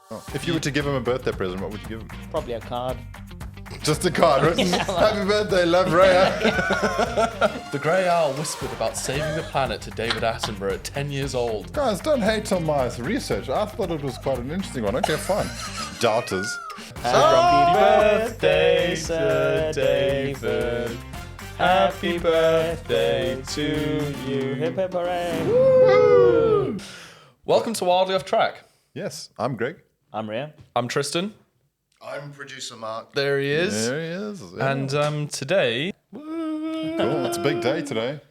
Oh. If you were to give him a birthday present, what would you give him? Probably a card. Just a card written, happy birthday, love, Raya. The Grey Owl whispered about saving the planet to David Attenborough at 10 years old. Guys, don't hate on my research. I thought it was quite an interesting one. Okay, fine. Doubters. Happy birthday, Sir David. Happy birthday to you. Hip hip hooray. Woo! Welcome to Wildly Off Track. Yes, I'm Greg. I'm Rhea. I'm Tristan. I'm producer Mark. There he is. There he is. Yeah. And today... Cool. It's a big day today.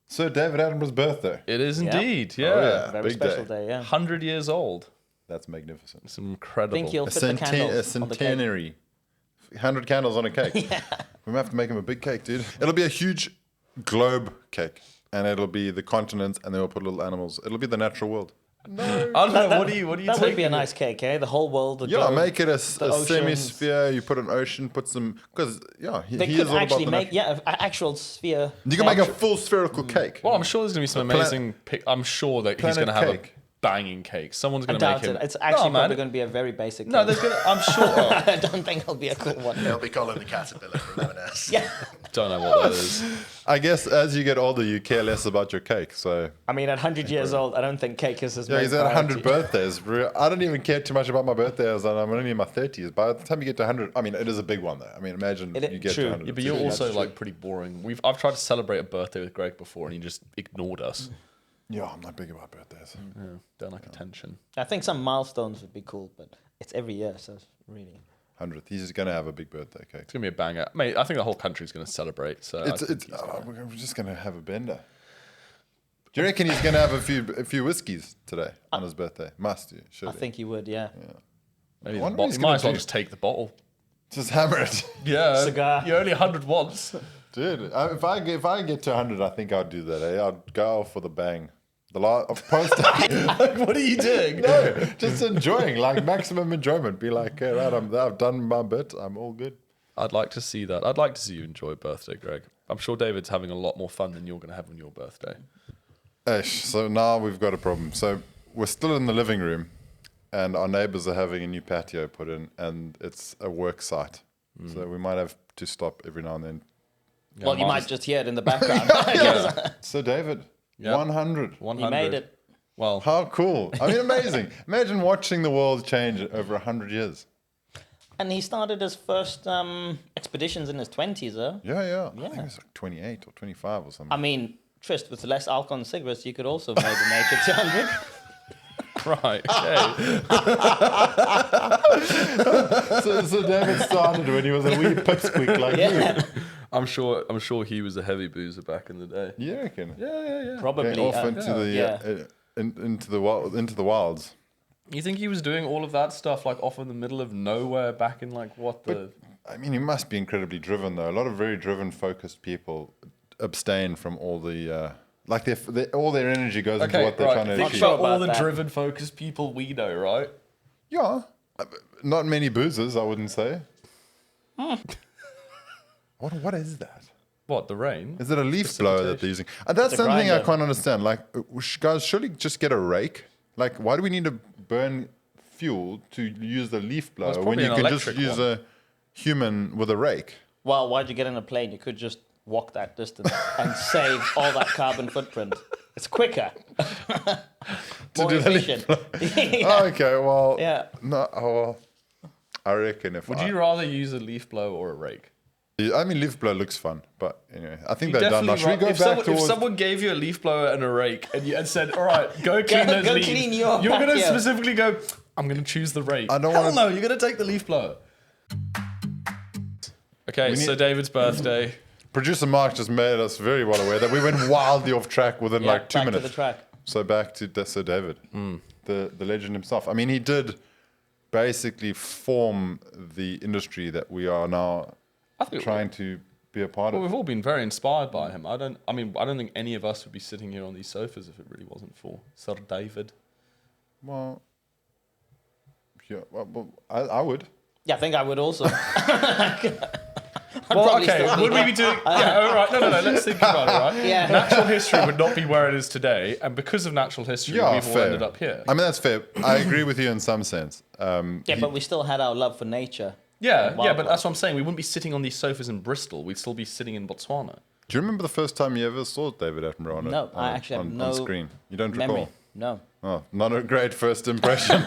Sir David Attenborough's birthday. It is Yeah. indeed, yeah. Oh, yeah. Very Big special day. day, yeah. 100 years old. That's magnificent. It's incredible. I think you'll A, fit the candles a on the cake. centenary. 100 candles on a cake. Yeah. We might have to make him a big cake, dude. It'll be a huge globe cake. And it'll be the continents, and then we'll put little animals. It'll be the natural world. I don't know, what do you That would be a taking? nice cake, eh? The whole world. The Yeah, globe, make it a oceans. semi-sphere. You put an ocean, put some... Because, yeah, They he could is all actually about the make, natural. an actual sphere. You can make a full spherical cake. Well, I'm sure there's going to be some amazing... I'm sure that he's going to Planet have cake. a banging cake. Someone's I going to make doubt him... it. It's actually No, probably man. going to be a very basic No, cake. there's going to... I'm sure... Oh, I don't think it'll be a cool one. It'll be Colin the Caterpillar from Reminisces. Yeah. don't know what that is. I guess as you get older, you care less about your cake. So, I mean, at 100 years old, I don't think cake is as yeah, main he's had 100 priority. birthdays. I don't even care too much about my birthdays, and I'm only in my 30s. By the time you get to 100, I mean, it is a big one, though. I mean, imagine It- you get true. to 100. Yeah, but you're That's also true. like pretty boring. I've tried to celebrate a birthday with Greg before, and he just ignored us. Yeah, I'm not big about birthdays. Yeah, don't like attention. I think some milestones would be cool, but it's every year, so it's really... 100th. He's just going to have a big birthday cake. It's gonna be a banger, mate. I think the whole country's gonna celebrate. So I think he's gonna- We're just going to have a bender. Do you reckon he's going to have a few whiskeys today on his birthday? Must do, I surely. think you would, yeah. maybe the wonder what bottle. he's You gonna might as well do. just take the bottle. Just hammer it. Yeah, Cigar. You're only 100 once. Dude, if I get to 100, I think I'd do that. Eh? I'd go for the bang. Post Like, what are you doing? No, just enjoying, like maximum enjoyment. Be like, okay, right, I've done my bit. I'm all good. I'd like to see that. I'd like to see you enjoy a birthday, Greg. I'm sure David's having a lot more fun than you're going to have on your birthday. So now we've got a problem. So we're still in the living room, and our neighbors are having a new patio put in, and it's a work site. So we might have to stop every now and then. Well, you mine's- might just hear it in the background. So David, Yeah. 100. 100. You made it. Well, How cool! I mean, amazing. Imagine watching the world change over 100 years. And he started his first expeditions in his 20s, huh? Yeah. I think it's like 28 or 25 or something. I mean, Trist, with less alcohol and cigarettes, you could also maybe make it to 100. right. Okay. So David started when he was a wee pipsqueak like Yeah, I'm sure he was a heavy boozer back in the day. you. You reckon? Yeah. probably. Going off into the yeah. into the wilds. You think he was doing all of that stuff like off in the middle of nowhere back in like what the... I mean, he must be incredibly driven, though. A lot of very driven, focused people abstain from all the like all their energy goes into what they're trying to Think achieve. about Sure all about the that. driven, focused people we know, right? Yeah, not many boozers, I wouldn't say. What is that? What, the rain? Is it a leaf blower that they're using? And that's It's a something I grinder. can't understand. Like, guys, surely just get a rake. Like, why do we need to burn fuel to use the leaf blower it's when probably you an can just electric use one. a human with a rake? Well, why'd you get in a plane? You could just walk that distance and save all that carbon footprint. It's quicker. More do the leaf efficient. Yeah. Oh, okay, well, Yeah. no, well, I reckon if Would you rather use a leaf blower or a rake? I mean, leaf blower looks fun, but anyway, I think they're done now. Should we go if back someone, towards... if someone gave you a leaf blower and a rake and said, all right, go clean those go leaves, clean your you're going to patio. specifically go, I'm going to choose the rake. I don't Hell wanna- no, you're going to take the leaf blower. Okay, We so need- David's birthday. Producer Mark just made us very well aware that we went wildly off track within Yeah, like 2 back minutes. to the track. So back to Sir David, the legend himself. I mean, he did basically form the industry that we are now I think trying to be a part Well, of. we've all been very inspired by him. I don't think any of us would be sitting here on these sofas if it really wasn't for Sir David. Well, yeah, I would. Yeah, I think I would also. Well, probably okay, still would be- we be doing... Yeah, all right. No, let's think about it, right? Yeah. Natural history would not be where it is today, and because of natural history, Yeah, we've all fair. ended up here. I mean, that's fair. I agree with you in some sense. Yeah, but we still had our love for nature. Yeah, and but wildlife. that's what I'm saying. We wouldn't be sitting on these sofas in Bristol. We'd still be sitting in Botswana. Do you remember the first time you ever saw David Attenborough on, No, I actually have on no screen? You don't memory. recall? No. Oh, not a great first impression.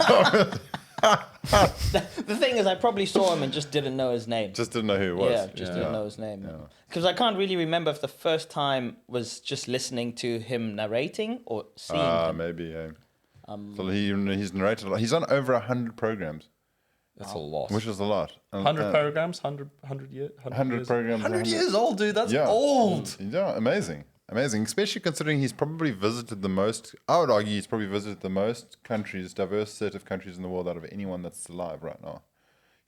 The thing is, I probably saw him and just didn't know his name. Just didn't know who it was. Yeah, just didn't know his name. Because I can't really remember if the first time was just listening to him narrating or seeing him. Maybe. Yeah. So he's narrated a lot. He's on over 100 programs, That's a lot. which is a lot. 100 programs, 100 years. 100 programs. 100 years old, dude. That's Yeah. old. Yeah, amazing. Amazing, especially considering he's probably visited the most, I would argue he's probably visited the most countries, diverse set of countries in the world out of anyone that's alive right now.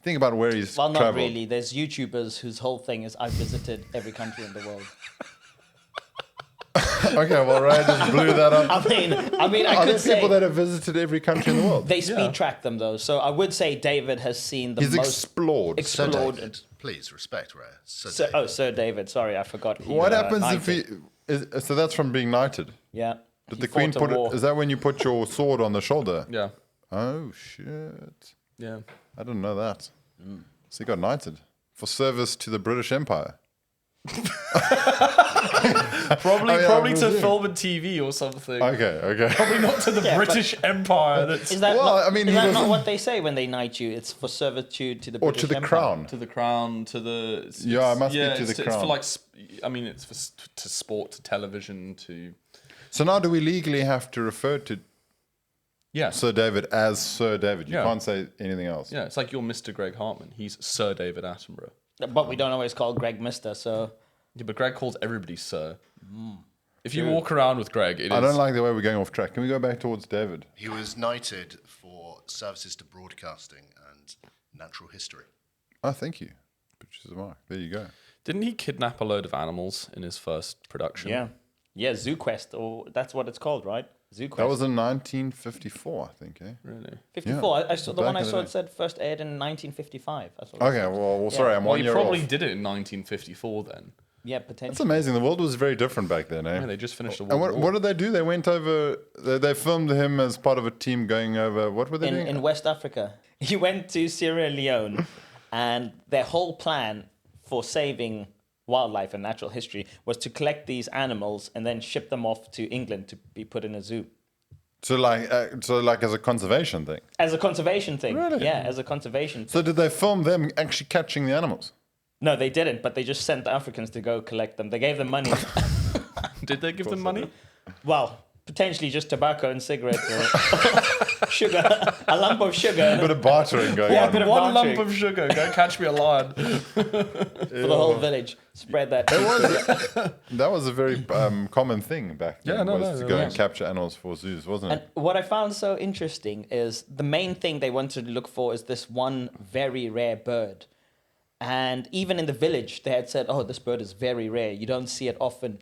Think about where he's Well, not traveled. really. There's YouTubers whose whole thing is I've visited every country in the world. Okay, well, Ray just blew that up. I mean, Are I there could say people that have visited every country in the world? they speed track them though. So I would say David has seen the He's most. explored. Sir Explored. David, please respect Ray. Sir Sir, David. Sir David. Sorry, I forgot. He, What happens knighted. if he... so that's from being knighted. Yeah. Did He the queen fought a put war. it... Is that when you put your sword on the shoulder? Yeah. Oh, shit. Yeah. I didn't know that. So he got knighted for service to the British Empire. Probably, I mean, probably I to presume. film and TV or something. Okay. Probably not to the Yeah, but- British Empire. That's Is that Well, not, I mean, is he that was- not what they say when they knight you? It's for servitude to the Or British to the Empire. crown. to the crown, to the Yeah, it must be to it's the It's crown. for like, I mean, it's for to sport, to television, to So now do we legally have to refer to yeah, Sir David as Sir David? You Yeah. can't say anything else. yeah. It's like you're Mr. Greg Hartman. He's Sir David Attenborough. But we don't always call Greg Mister, so Yeah, but Greg calls everybody Sir. If you walk around with Greg, it is. I don't like the way we're going off track. Can we go back towards David? He was knighted for services to broadcasting and natural history. Oh, thank you. Pictures of Mark. There you go. Didn't he kidnap a load of animals in his first production? yeah, Zoo Quest, or that's what it's called, right? Zoo Quest. That was in 1954, I think, eh? Really? 54. I saw the Back one I in the saw. day. It said first aired in 1955. That's what it Okay, said. well sorry, I'm Well, 1 he year probably off. did it in 1954 then. Yeah, That's potentially. amazing. The world was very different back then, eh? Yeah, they just finished the And World what War. did they do? They went over. They filmed him as part of a team going over. What were they doing? In West Africa. He went to Sierra Leone, and their whole plan for saving wildlife and natural history was to collect these animals and then ship them off to England to be put in a zoo. So like as a conservation thing. As a conservation thing. Really? Yeah, as a conservation thing. So did they film them actually catching the animals? No, they didn't, but they just sent the Africans to go collect them. They gave them money. Did they give them money? Well, potentially just tobacco and cigarettes or sugar. A lump of sugar A bit of bartering going Yeah, on. a bit of One lump bartering of sugar. Go catch me a lion. for the whole village. Spread that. That was a very common thing back then. Yeah, no, was no, to go no. and capture animals for zoos, wasn't And it? what I found so interesting is the main thing they wanted to look for is this one very rare bird. And even in the village, they had said, oh, this bird is very rare. You don't see it often.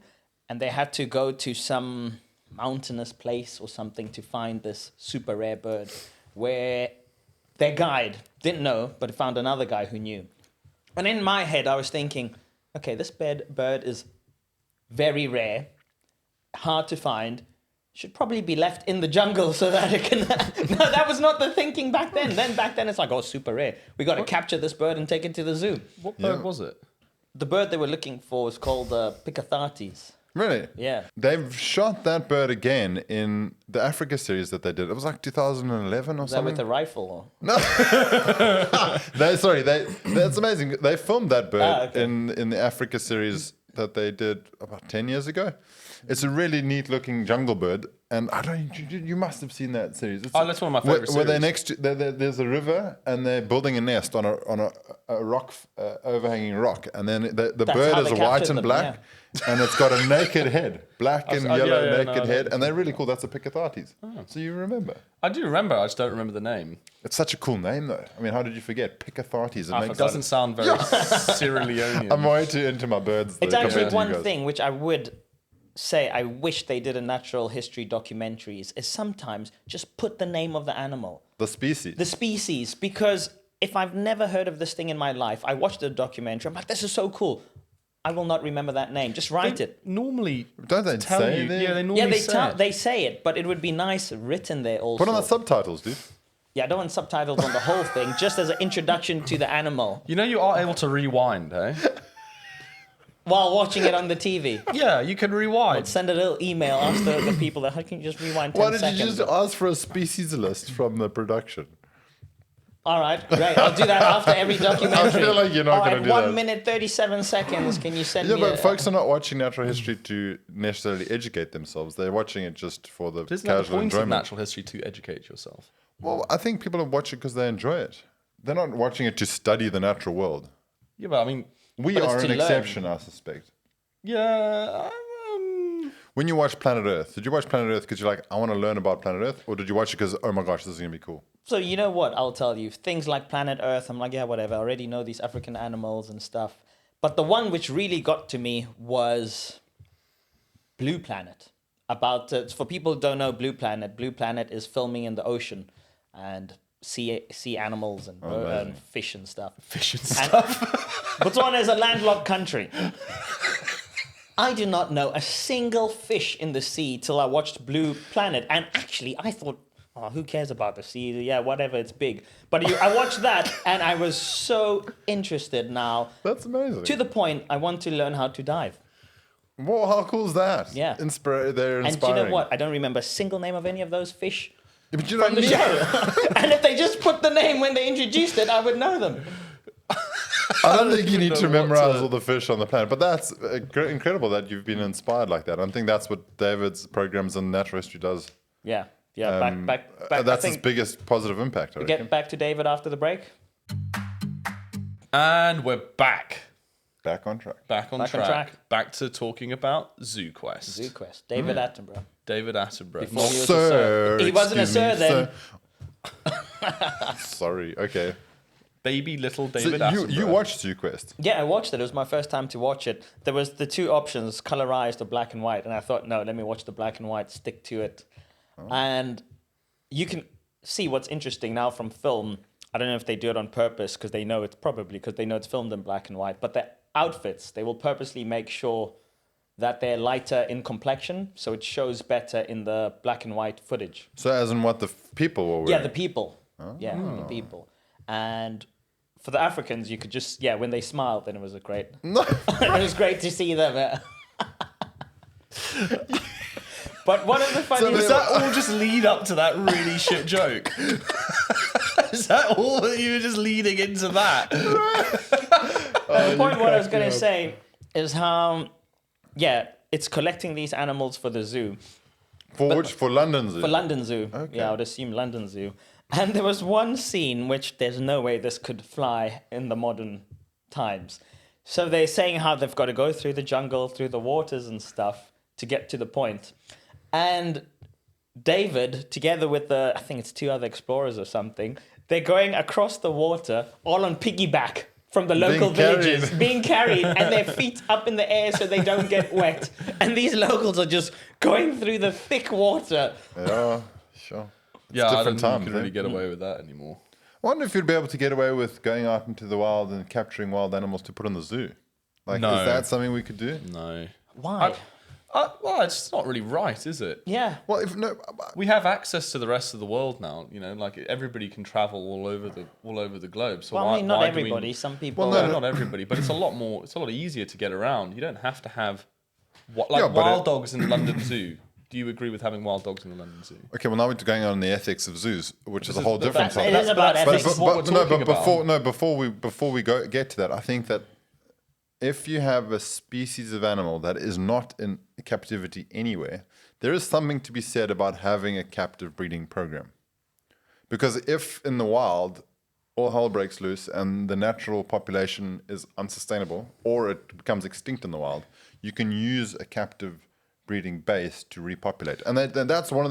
And they had to go to some mountainous place or something to find this super rare bird, where their guide didn't know, but found another guy who knew. And in my head, I was thinking, okay, this bird is very rare, hard to find, should probably be left in the jungle so that it can... No, that was not the thinking back then. Back then it's like, oh, super rare. We got to capture this bird and take it to the zoo. What bird was it? The bird they were looking for was called Picathartes. Really? Yeah. They've shot that bird again in the Africa series that they did. It was like 2011 or Is that something. with a rifle? Or? That's amazing. They filmed that bird okay. in the Africa series that they did about 10 years ago. It's a really neat looking jungle bird. And I don't. You must have seen that series. It's Oh, that's one of my favourite Where they're series. next to there's a river and they're building a nest on a rock, overhanging rock, and then the That's bird how is they white captured and them, black, and it's got a naked head, black and yellow yeah, naked no, head, and they're really cool. That's a Picathartes. So you remember? I do remember. I just don't remember the name. It's such a cool name, though. I mean, how did you forget Picathartes? It doesn't sound very Sierra Leonean. I'm way too into my birds. It's compared actually to you one guys. thing which I would say I wish they did in natural history documentaries is sometimes just put the name of the animal, The species. the species, because if I've never heard of this thing in my life, I watched a documentary, I'm like, this is so cool. I will not remember that name. Just write it. Normally, Don't they tell say you. they- Yeah, they normally Yeah, say it. they say it, but it would be nice written there also. Put on the subtitles, dude. Yeah, I don't want subtitles on the whole thing, just as an introduction to the animal You know, you are able to rewind, eh? while watching it on the TV. Yeah, you can rewind. Send a little email, ask the people that, how can you just rewind 10 Why did seconds? you just ask for a species list from the production? All right, great. I'll do that after every documentary. I feel like you're not going to do 1 that. minute, 37 seconds. Can you send Yeah, me but folks are not watching natural history to necessarily educate themselves. They're watching it just for the Isn't that the casual point of enjoyment. natural history, to educate yourself? Well, I think people are watching because they enjoy it. They're not watching it to study the natural world. Yeah, but I mean, We But it's are to an learn. exception, I suspect. yeah. When you watch Planet Earth, did you watch Planet Earth because you're like, I want to learn about Planet Earth? Or did you watch it because, oh my gosh, this is going to be cool? So you know what? I'll tell you. Things like Planet Earth, I'm like, yeah, whatever. I already know these African animals and stuff. But the one which really got to me was Blue Planet. About for people who don't know Blue Planet is filming in the ocean and sea animals and fish and stuff. Fish and stuff. Botswana is a landlocked country. I do not know a single fish in the sea till I watched Blue Planet. And actually, I thought, oh, who cares about the sea? Yeah, whatever, it's big. But I watched that, and I was so interested now. That's amazing. To the point, I want to learn how to dive. Whoa, how cool is that? Yeah. They're And do inspiring. you know what? I don't remember a single name of any of those fish Yeah, but you from don't the need- show. And if they just put the name when they introduced it, I would know them. I don't think you need to know what memorize to- all the fish on the planet, but that's incredible that you've been inspired like that. I think that's what David's programs in natural history does. Yeah, back. That's I his think biggest positive impact, I reckon. get back to David after the break. And we're back. Back on track. Back on track. Back to talking about Zoo Quest. Zoo Quest. David Attenborough. David Attenborough. Before he was a Sir, sir. He wasn't a excuse me, sir then. Sorry, okay. Baby little So David Attenborough. you watched Zoo Quest. Yeah, I watched it. It was my first time to watch it. There was the two options, colorized or black and white. And I thought, no, let me watch the black and white, stick to it. And you can see what's interesting now from film. I don't know if they do it on purpose because they know it's filmed in black and white. But the outfits, they will purposely make sure that they're lighter in complexion. So it shows better in the black and white footage. So as in what the people were wearing. Yeah, the people. Yeah, the people. And for the Africans, you could just, when they smiled, then it was great. No. It was great to see them. But one of the funniest... Does that all just lead up to that really shit joke? Is that all that you were just leading into that? The point what I was going to say is how, it's collecting these animals for the zoo. For London Zoo? For London Zoo. Okay. Yeah, I would assume London Zoo. And there was one scene which there's no way this could fly in the modern times. So they're saying how they've got to go through the jungle, through the waters and stuff to get to the point. And David, together with I think it's two other explorers or something, they're going across the water all on piggyback from the local villages, being carried, and their feet up in the air so they don't get wet. And these locals are just going through the thick water. Yeah, sure. Yeah, I don't different think times, you can eh? really get away with that anymore. I wonder if you'd be able to get away with going out into the wild and capturing wild animals to put in the zoo. Like, No. is that something we could do? No. Why? Well, it's not really right, is it? Yeah. Well, if no, We have access to the rest of the world now. You know, like everybody can travel all over the globe. So Well, why, I mean, not why do we- everybody. Some people. Well, No, no, not everybody, but it's a lot more. It's a lot easier to get around. You don't have to have like Yeah, but wild dogs in the London Zoo. Do you agree with having wild dogs in the London Zoo? okay, well now we're going on the ethics of zoos, which is a whole different It topic. is about ethics. This is what we're talking about. Before we get to that, I think that if you have a species of animal that is not in captivity anywhere, there is something to be said about having a captive breeding program. Because if in the wild all hell breaks loose and the natural population is unsustainable or it becomes extinct in the wild, you can use a captive breeding base to repopulate. And that's one of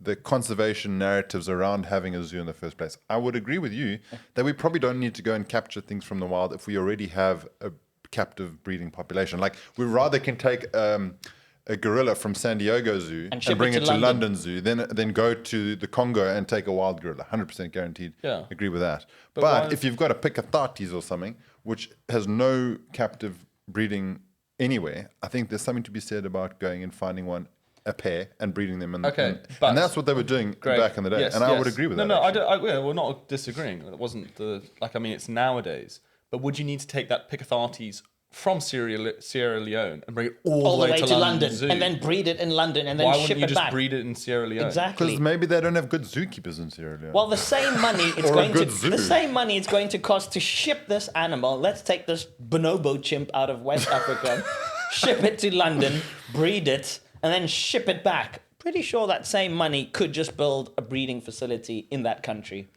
the conservation narratives around having a zoo in the first place. I would agree with you that we probably don't need to go and capture things from the wild if we already have a captive breeding population. Like, we rather can take a a gorilla from San Diego Zoo And ship bring it it to to London. London Zoo, then go to the Congo and take a wild gorilla. 100% guaranteed. Yeah. Agree with that. But But why- if you've got a Picatartes or something, which has no captive breeding anywhere, I think there's something to be said about going and finding a pair and breeding them. Okay, but and that's what they were doing Greg, back in the day. yes, and I would yes. agree with no, that. No, actually. we're not disagreeing. It wasn't it's nowadays. But would you need to take that Picatartes from Sierra Leone and bring it all All the way to London, Zoo? and then breed it in London, and then Why ship wouldn't you it just back. breed it in Sierra Leone? Exactly. Because maybe they don't have good zookeepers in Sierra Leone. Well, the same money it's Or a going good to zoo. the same money it's going to cost to ship this animal. Let's take this bonobo chimp out of West Africa, ship it to London, breed it, and then ship it back. Pretty sure that same money could just build a breeding facility in that country.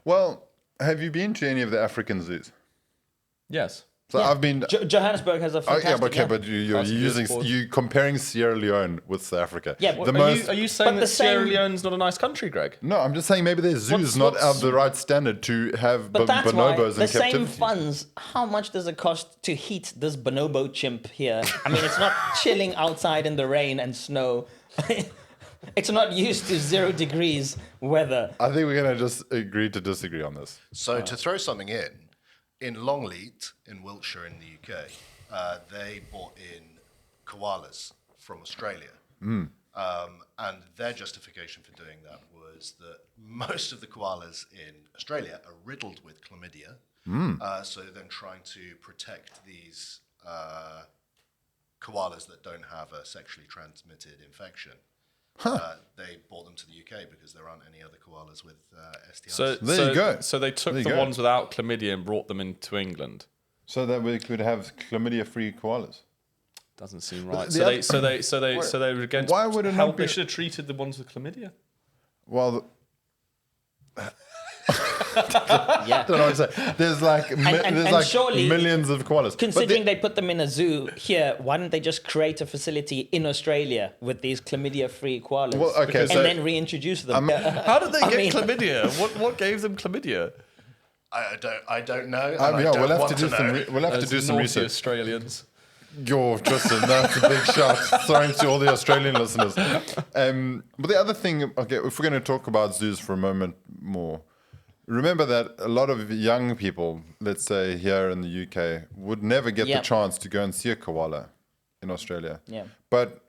Well, have you been to any of the African zoos? Yes. So Yeah. I've been. Johannesburg has a Oh, fantastic. yeah, but okay, but you're That's good using sport. you comparing Sierra Leone with South Africa. Yeah, but the Are most. you saying but that the Sierra same- Leone's not a nice country, Greg? No, I'm just saying maybe their zoos not what's- of the right standard to have But that's why bonobos the in same captivity. funds. How much does it cost to heat this bonobo chimp here? I mean, it's not chilling outside in the rain and snow. It's not used to 0 degrees weather. I think we're gonna just agree to disagree on this. So to throw something in Longleat in Wiltshire in the UK, they bought in koalas from Australia. And their justification for doing that was that most of the koalas in Australia are riddled with chlamydia. So then trying to protect these koalas that don't have a sexually transmitted infection. They brought them to the UK because there aren't any other koalas with STIs. So There you go. So they took There you the go. ones without chlamydia and brought them into England. So that we could have chlamydia-free koalas. Doesn't seem right. the So they were against. Why would it how- not be- They should have treated the ones with chlamydia. Well, Yeah. I don't know what to say. There's like and surely, millions of koalas. Considering they put them in a zoo here, why don't they just create a facility in Australia with these chlamydia-free koalas? Well, okay, and so- then reintroduce them. How did they I get mean- chlamydia? What gave them chlamydia? I don't know. and yeah, I don't we'll have to want do know. some. We'll have to Those do some naughty research. Australians. Yo, Tristan, that's a big shot thrown to all the Australian listeners. But the other thing, okay, if we're going to talk about zoos for a moment more, remember that a lot of young people, let's say here in the UK, would never get Yeah. the chance to go and see a koala in Australia. Yeah. But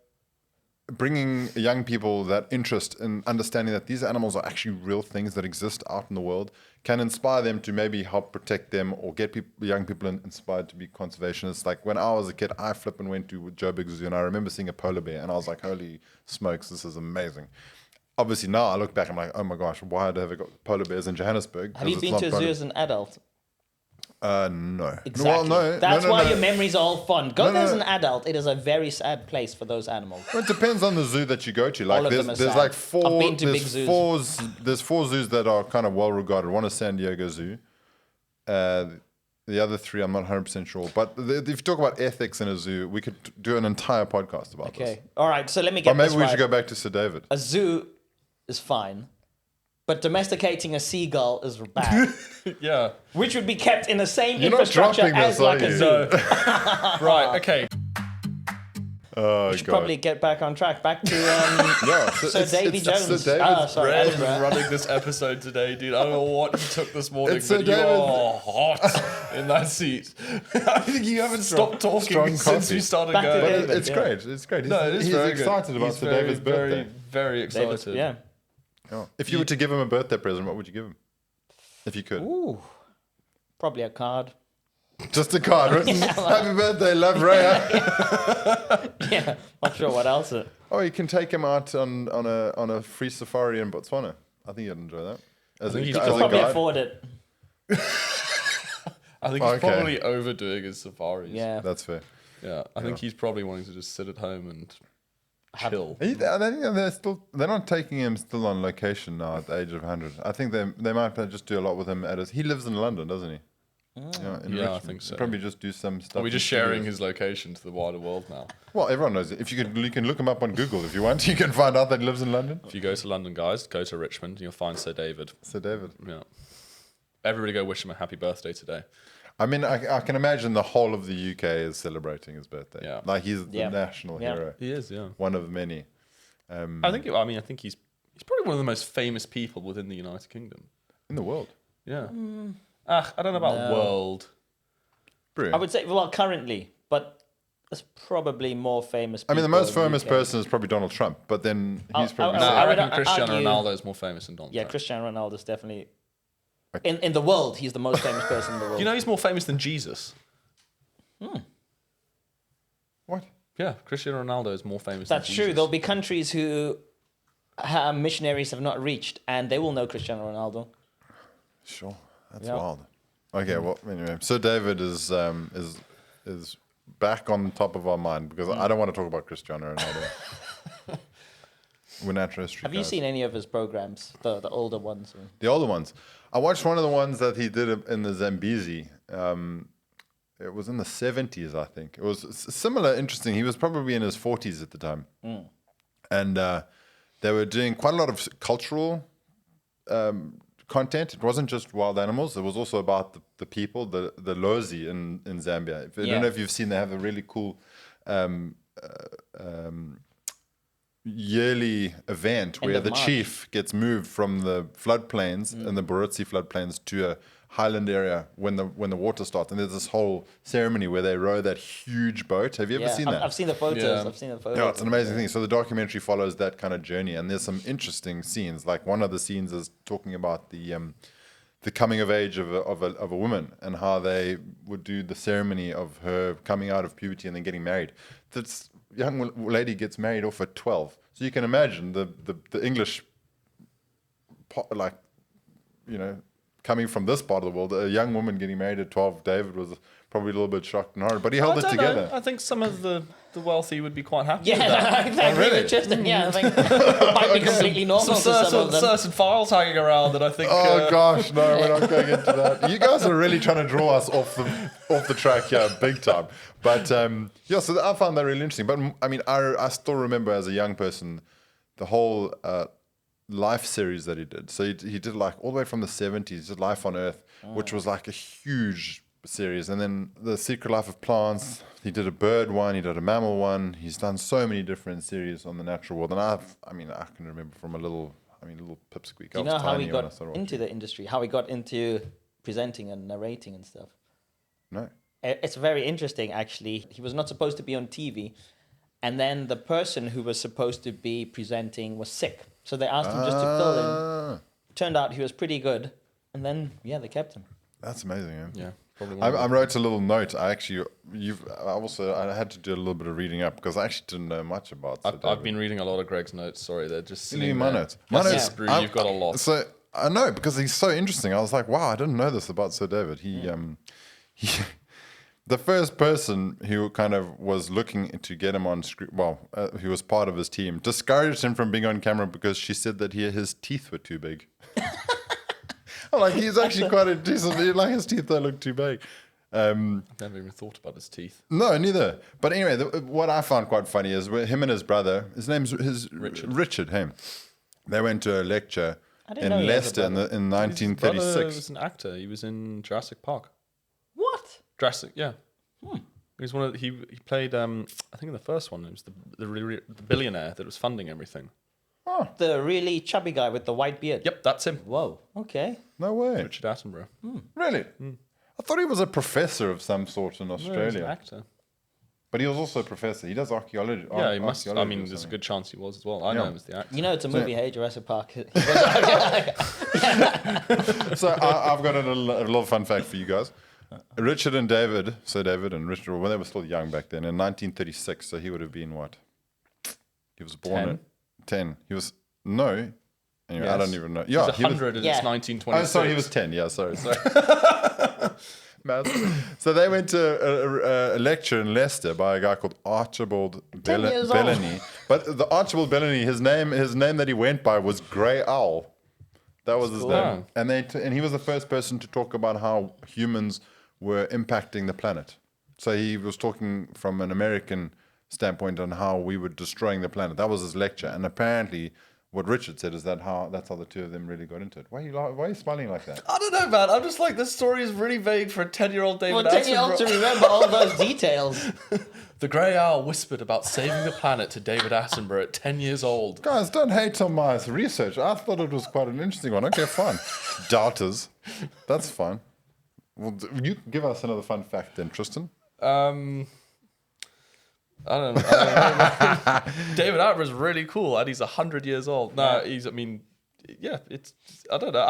bringing young people that interest in understanding that these animals are actually real things that exist out in the world can inspire them to maybe help protect them or get young people inspired to be conservationists. Like when I was a kid, I flipping went to Joburg Zoo and I remember seeing a polar bear and I was like, holy smokes, this is amazing. Obviously now I look back, I'm like, oh my gosh, why have we got polar bears in Johannesburg? Have you 'Cause been it's to a not zoo polar- as an adult? No. Exactly. Well, no. That's no, why no. your memories are all fond. Go No, there no, as no. an adult. It is a very sad place for those animals. Well, it depends on the zoo that you go to. Like All of them there's are sad. like I've four. been to big zoos. There's 4 zoos that are kind of well regarded. One is San Diego Zoo. The other 3 I'm not 100% sure. But if you talk about ethics in a zoo, we could do an entire podcast about this. Okay. All right. So let me But get maybe this we right. should go back to Sir David. A zoo is fine, but domesticating a seagull is bad. Yeah. Which would be kept in the same You're not infrastructure dropping as this, like are a you? zoo. Right. Okay. Oh, We should God. probably get back on track. Back to No, Sir Davy Jones. Sir David's Ah, sorry, Brad is Edinburgh. running this episode today, dude. I don't know what you took this morning, It's Sir but you David. are hot in that seat. I think you haven't stopped talking strong since coffee. we started Back to going. But David, it's yeah. great. It's great. No, it is he's very excited good. about He's Sir very, David's very, birthday. very excited. David's, yeah. Oh. If you were to give him a birthday present, what would you give him? If you could. Ooh. Probably a card. Just a card written, happy birthday, love Raya. Yeah. Not sure what else. Oh, you can take him out on a free safari in Botswana. I think you'd enjoy that. As think a, he's as Could a probably guide. afford it. I think he's Okay. probably overdoing his safaris. Yeah. That's fair. Yeah. I think he's probably wanting to just sit at home and chill. I think they're not taking him still on location now at the age of 100. I think they might just do a lot with him he lives in London, doesn't he? Yeah, in Yeah, I Richmond. think so. Probably just do some stuff. Are we in just sharing studios. his location to the wider world now? Well, everyone knows it. If you can look him up on Google if you want. You can find out that he lives in London. If you go to London, guys, go to Richmond, you'll find Sir David. Sir David. Yeah. Everybody go wish him a happy birthday today. I mean, I can imagine the whole of the UK is celebrating his birthday. Yeah. Like he's the Yeah. national Yeah. hero. He is, yeah. One of many. I think he's probably one of the most famous people within the United Kingdom. In the world. Yeah. I don't know about world. Brilliant. I would say, well, currently, but there's probably more famous. I mean, the people most in famous UK. person is probably Donald Trump, but then he's probably... No, I I would reckon Cristiano argue- Ronaldo is more famous than Donald Yeah, Trump. Cristiano Ronaldo is definitely in the world. He's the most famous person in the world. You know he's more famous than Jesus. What? Yeah, Cristiano Ronaldo is more famous That's than true. Jesus. There'll be countries who missionaries have not reached, and they will know Cristiano Ronaldo. Sure. That's Yeah. wild. Okay, well, anyway. So David is back on top of our mind because I don't want to talk about Cristiano Ronaldo. We're natural history Have you guys. seen any of his programs, the older ones? The older ones. I watched one of the ones that he did in the Zambezi. It was in the 70s, I think. It was similar, interesting. He was probably in his 40s at the time. And they were doing quite a lot of cultural content. It wasn't just wild animals. It was also about the people, the Lozi in Zambia. I don't know if you've seen, they have a really cool yearly event End where of the March. chief gets moved from the floodplains and the Boruti floodplains to a highland area when the water starts, and there's this whole ceremony where they row that huge boat. Have you ever seen that? I've seen the photos. Yeah. I've seen the photos. Yeah, it's an amazing thing. So the documentary follows that kind of journey, and there's some interesting scenes. Like one of the scenes is talking about the coming of age of a woman and how they would do the ceremony of her coming out of puberty and then getting married. This young lady gets married off at 12. So you can imagine the English, like, you know, coming from this part of the world, a young woman getting married at 12. David was probably a little bit shocked and horried, but he held I it don't together. know. I think some of the wealthy would be quite happy with that. Yeah, I agree really? with Tristan. Yeah, I think it might be completely normal Some to some of them. certain files hanging around that I think. Oh gosh, no, we're not going into that. You guys are really trying to draw us off the track here, big time. But yeah, so I found that really interesting. But I mean, I still remember as a young person the whole life series that he did. So he did like all the way from the 70s, he did Life on Earth, which was like a huge series, and then The Secret Life of Plants. He did a bird one, he did a mammal one. He's done so many different series on the natural world, and I can remember from a little pipsqueak. Do you know how he got into the industry? How he got into presenting and narrating and stuff? No. It's very interesting, actually. He was not supposed to be on TV, and then the person who was supposed to be presenting was sick, so they asked him just to fill in. Turned out he was pretty good, and then they kept him. That's amazing, man. Yeah, probably. I wrote a little note. I had to do a little bit of reading up because I actually didn't know much about. I've been reading a lot of Greg's notes. Sorry, they're just Give me sitting my there. notes. My That's notes. just true, you've got a lot. So I know because he's so interesting. I was like, wow, I didn't know this about Sir David. He the first person who kind of was looking to get him on screen, who was part of his team, discouraged him from being on camera because she said that his teeth were too big. I'm like, he's actually quite a decent. Like his teeth don't look too big. I've never even thought about his teeth. No, neither. But anyway, what I found quite funny is him and his brother. His name's Richard. Hey, they went to a lecture didn't know in he had a Leicester in His brother 1936. was an actor. He was in Jurassic Park. What? Jurassic, yeah. He was one of he played. I think in the first one, it was the billionaire that was funding everything. The really chubby guy with the white beard. Yep, that's him. Whoa. Okay. No way. Richard Attenborough. Really? I thought he was a professor of some sort in No, he was Australia. an actor. But he was also a professor. He does archeology. Yeah, he must. I archaeology mean, or there's a something. good chance he was as well. I know him as the actor. You know, it's a movie, hey, Jurassic Park. So I've got a little fun fact for you guys. Richard and David, David and Richard, when they were still young back then, in 1936, so he would have been what? He was born 10? at 10. He was, no. Anyway, I Yes. don't even know. He Yeah, was he was, 100 and Yeah. it's 1926. oh, sorry, he was 10. Yeah, sorry. Maths. So they went to a lecture in Leicester by a guy called Archibald 10 years old. Bellany. But the Archibald Bellany, his name that he went by was Grey Owl. That was his cool. name. And he was the first person to talk about how humans were impacting the planet. So he was talking from an American standpoint on how we were destroying the planet. That was his lecture. And apparently what Richard said. Is that's how the two of them really got into it? Why are you smiling like that? I don't know, man. I'm just like, this story is really vague for a 10-year-old David For a 10-year-old to remember all those details. The grey owl whispered about saving the planet to David Attenborough at 10 years old. Guys, don't hate on my research. I thought it was quite an interesting one. Okay, fine. Doubters. That's fine. Well, you give us another fun fact then, Tristan. I don't know. David Attenborough's really cool, and he's 100 years old. No, he's. I mean, yeah. It's. I don't know.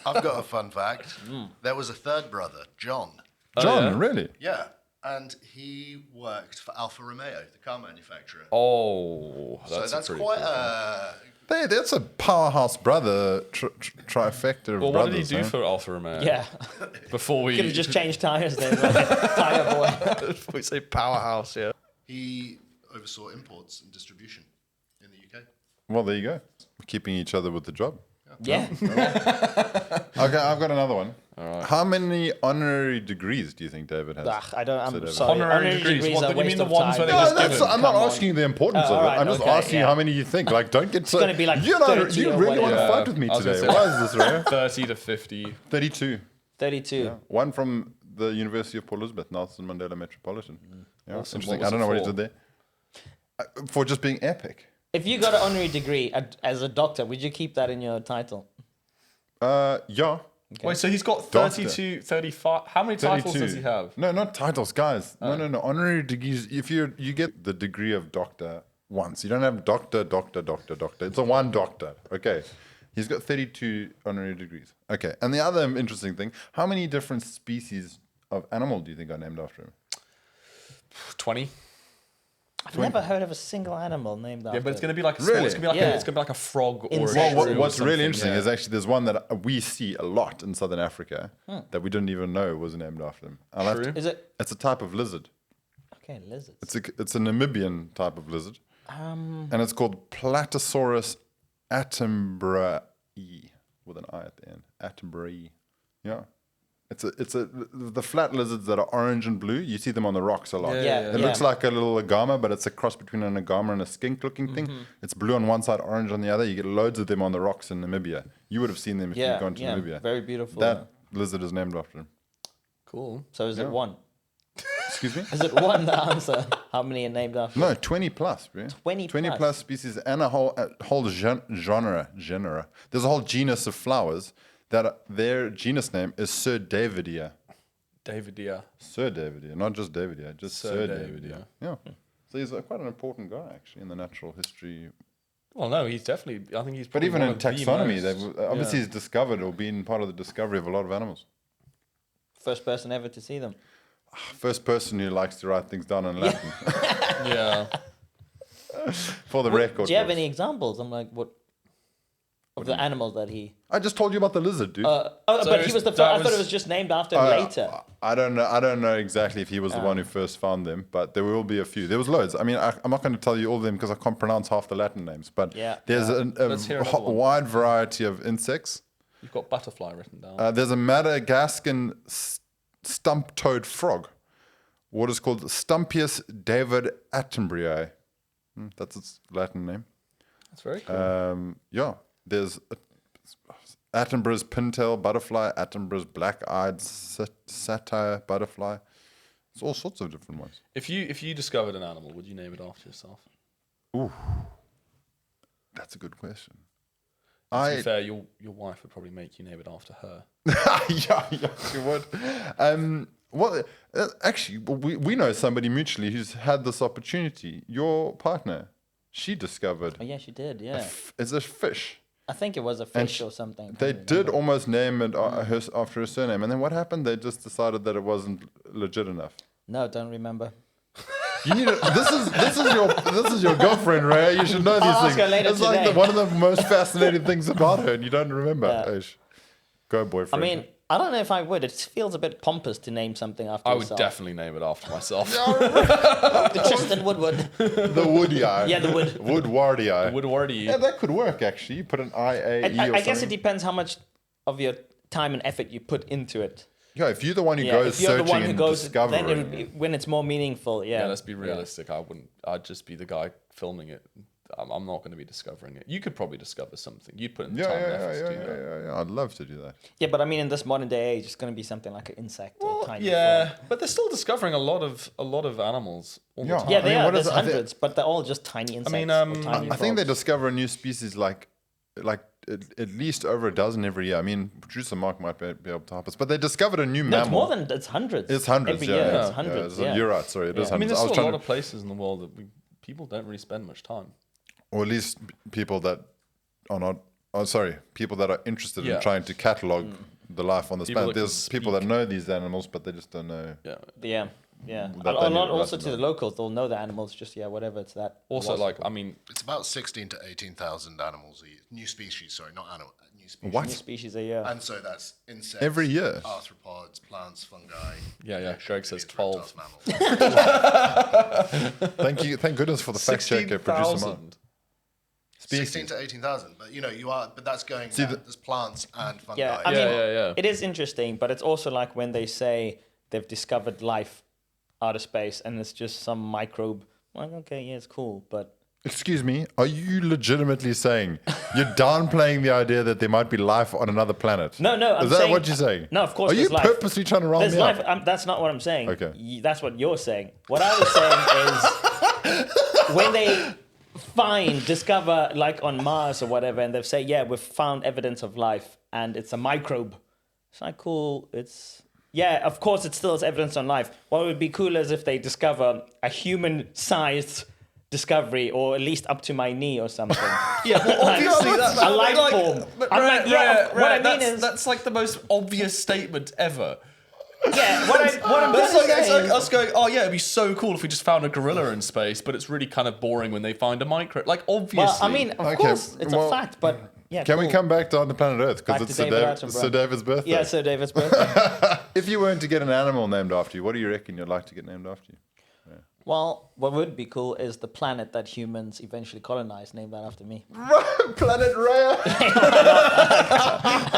I've got a fun fact. There was a third brother, John. John, yeah? really? Yeah, and he worked for Alfa Romeo, the car manufacturer. Oh, So that's pretty quite cool a... That's a powerhouse brother trifecta of Well, brothers. what did he do huh? for Alfa Romeo? Yeah. Before we Could have just changed tires then. Tire boy. before we say powerhouse, yeah. He oversaw imports and distribution in the UK. Well, there you go. Keeping each other with the job. Yeah. Okay, I've got another one. How many honorary degrees do you think David has? Ugh, I'm David. sorry. Honorary degrees. What, are do you a mean waste the of ones time. where they just give it? I'm not Come on. asking the importance of it. alright, I'm just okay, asking yeah. how many you think. Like, don't get so. gonna be like you 30 you or really want to whatever. fight with me I was gonna today? say- Why is this rare? 30 to 50. 32. 32. One from the University of Port Elizabeth, Nelson Mandela Metropolitan. Yeah, Awesome. interesting. What was I don't it know what he for? did there. For just being epic. If you got an honorary degree as a doctor, would you keep that in your title? Yeah. Okay. Wait, so he's got Doctor. 32, 35. How many titles does he have? No, not titles, guys. No. Honorary degrees. If you get the degree of doctor once, you don't have doctor. It's a one doctor. Okay. He's got 32 honorary degrees. Okay. And the other interesting thing, how many different species of animal do you think are named after him? 20. I've never heard of a single animal named after. Yeah, but it's going to be like a Really? it's going to be like Yeah. it's going to be like a frog or Insect. a Well, shrew or What's really something, interesting yeah. is actually there's one that we see a lot in Southern Africa that we didn't even know was named after him. Shrew? Is it? It's a type of lizard. Okay, lizards. It's a Namibian type of lizard. And it's called Platysaurus attenboroughi with an I at the end. Attenboroughi. Yeah. It's the flat lizards that are orange and blue. You see them on the rocks a lot. Yeah, It looks like a little agama, but it's a cross between an agama and a skink-looking thing. It's blue on one side, orange on the other. You get loads of them on the rocks in Namibia. You would have seen them if you'd gone to Namibia. Very beautiful. That lizard is named after him. Cool. So is it one? Excuse me? Is it one, the answer? How many are named after? No, 20 plus, bro. 20 plus plus. species and a whole genre. There's a whole genus of flowers that their genus name is Sir Davidia. Davidia. Sir Davidia, not just Davidia, just Sir Davidia. Davidia. Yeah. So he's quite an important guy, actually, in the natural history. Well, no, he's definitely. I think he's. But probably even one in of the taxonomy, most- they've obviously yeah. he's discovered or been part of the discovery of a lot of animals. First person ever to see them. First person who likes to write things down in Latin. Yeah. For the record. Do you have folks. any examples? I'm like, what? Of the animals that he. I just told you about the lizard, dude. But he was the first. I thought it was just named after him later. I don't know exactly if he was the one who first found them, but there will be a few. There was loads. I mean, I'm not going to tell you all of them because I can't pronounce half the Latin names. But Yeah. there's Let's hear another one. wide variety of insects. You've got butterfly written down. There's a Madagascan stump-toed frog, what is called Stumpius David Attenborough. That's its Latin name. That's very cool. Yeah, there's Attenborough's pintail butterfly, Attenborough's black-eyed satyr butterfly. It's all sorts of different ones. If you discovered an animal, would you name it after yourself? Ooh, that's a good question. To be fair, your wife would probably make you name it after her. yeah, she would. Actually, we know somebody mutually who's had this opportunity. Your partner, she discovered. Oh yeah, she did. Yeah, It's a fish. I think it was a fish or something. They did almost name it after her surname, and then what happened? They just decided that it wasn't legit enough. No, don't remember. You need this is your girlfriend, Ray. You should know these I'll things. ask her later It's like today. one of the most fascinating things about her, and you don't remember. Yeah. Ish. Go, I boyfriend. mean, I don't know if I would. It feels a bit pompous to name something after I would yourself. definitely name it after myself. The Tristan Woodward. the Woody eye. Yeah, the Wood. Woodwardy eye. Woodwardy. Yeah, that could work actually. You put an I-A-E or something. I guess it depends how much of your time and effort you put into it. Yeah, if you're the one who Yeah, goes if you're the searching one who and goes, then discovering. it'll be when it's more meaningful. Yeah, Yeah. let's be realistic. I'd just be the guy filming it, I'm not going to be discovering it. You could probably discover something. You'd put in the Yeah, time and yeah, effort yeah, to do yeah, that. yeah, yeah. I'd love to do that. Yeah, but I mean, in this modern day age, it's going to be something like an insect or a tiny Yeah, frog. but they're still discovering a lot of animals all the Yeah. time. Yeah, I they mean, are. what is There's it? I think- hundreds, but they're all just tiny insects. mean, or tiny I think they frogs. discover a new species like at least over a dozen every year. I mean, producer Mark might be able to help us, but they discovered a new No, mammal. it's more than it's hundreds. It's hundreds. every yeah, year. yeah, It's hundreds. Yeah, you're right. Sorry, it is Yeah. I mean, hundreds. there's I was still a trying lot of places in the world that people don't really spend much time. or at least people that are not. Oh, sorry, people that are interested in Yeah. trying to catalog the life on this People planet. that can There's people that know these animals, but they just don't know. Yeah. Yeah, yeah. That A they lot need also right to the to locals. They'll know the animals. Just whatever it's that. Also, was. like, I mean, It's about 16 to 18,000 animals a year. New species, sorry, not animal. New species. What? new species a year. And so that's insects. Every year? Arthropods, plants, fungi. Yeah, Greg says reptiles, 12. mammals. Thank goodness for the fact checker, producer Mark. 16,000. 16 to 18,000. But but that's going See, down. There's plants and fungi. Yeah, I Yeah, mean, yeah. it is interesting, but it's also like when they say they've discovered life out of space and it's just some microbe. Like, okay, yeah, it's cool, but Excuse me, are you legitimately saying you're downplaying the idea that there might be life on anher planet? no, I'm Is that saying, what you're saying? No, of course. Are you there's life. purposely trying to roll There's me life. up? That's not what I'm saying. Okay. That's what you're saying. What I was saying is when they discover like on Mars or whatever, and they say, yeah, we've found evidence of life, and it's a microbe. It's like cool. Yeah, of course, it still has evidence on life. What would be cool is if they discover a human-sized discovery, or at least up to my knee or something. Yeah, well, obviously that's a life form. I'm like, yeah, what I mean is, that's like the most obvious statement ever. yeah, what I'm That's trying like, to it's say like us going, oh yeah, it'd be so cool if we just found a gorilla in space, but it's really kind of boring when they find a micro. Like, obviously. well, I mean, of Okay, course, it's well, a fact, but yeah. Can we cool. come back to On the Planet Earth? Back Because to it's David Attenborough. Sir David's birthday. Yeah, Sir David's birthday. If you weren't to get an animal named after you, what do you reckon you'd like to get named after you? Well, what would be cool is the planet that humans eventually colonized, named that after me. Planet Raya!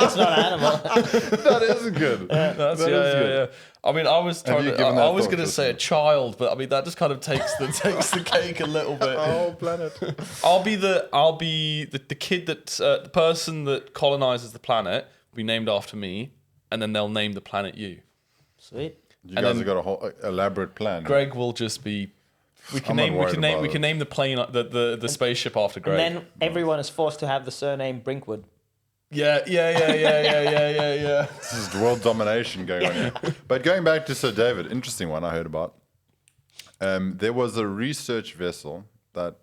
It's not an animal. That is good. That's, That is good. I mean, I was Have you given that I was thought, going to say a Tristan? child, but I mean that just kind of takes the cake a little bit. Oh, planet. I'll be the kid that the person that colonizes the planet will be named after me, and then they'll name the planet you. Sweet. You And guys then- have got a whole elaborate plan. Greg will just be. We can I'm not name. We worried can name. about We it. can name the plane. The spaceship after Greg. And then everyone is forced to have the surname Brinkwood. Yeah. This is world domination going on here. But going back to Sir David, interesting one I heard about. There was a research vessel that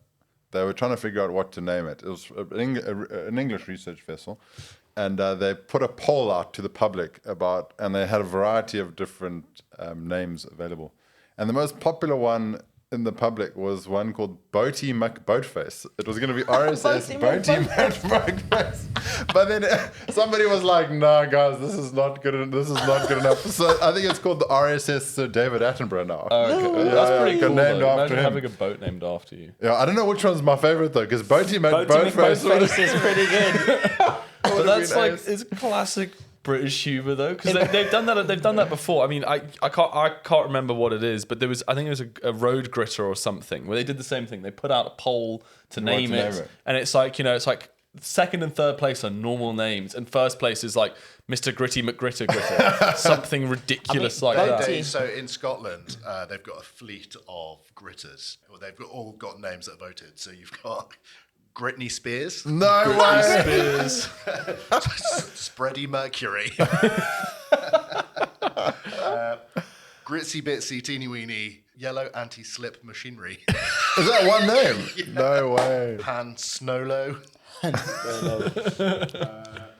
they were trying to figure out what to name it. It was an English research vessel. And they put a poll out to the public and they had a variety of different names available. And the most popular one in the public was one called Boaty McBoatface. It was going to be RSS Boaty McBoatface. But then somebody was like, "Nah, guys, this is not good enough." So I think it's called the RSS Sir David Attenborough now. Okay. That's pretty got cool. named Though. after Imagine him. having a boat named after you. Yeah, I don't know which one's my favorite though, because Boaty Boaty McBoatface. McBoatface is pretty good. But that's been like ace. it's classic British humor though, because they've done that. They've done that before. I mean, I can't remember what it is, but I think it was a road gritter or something where they did the same thing. They put out a poll to name it, and it's like it's like second and third place are normal names, and first place is like Mr. Gritty McGritter Gritter, something ridiculous like that. Boaty- So in Scotland, they've got a fleet of gritters. Well, they've all got names that voted. So you've got Gritney Spears, No way. Spears. Spready Mercury, Gritsy Bitsy Teeny Weeny, Yellow Anti-Slip Machinery, Is that one name? No way. Pan Snowlow,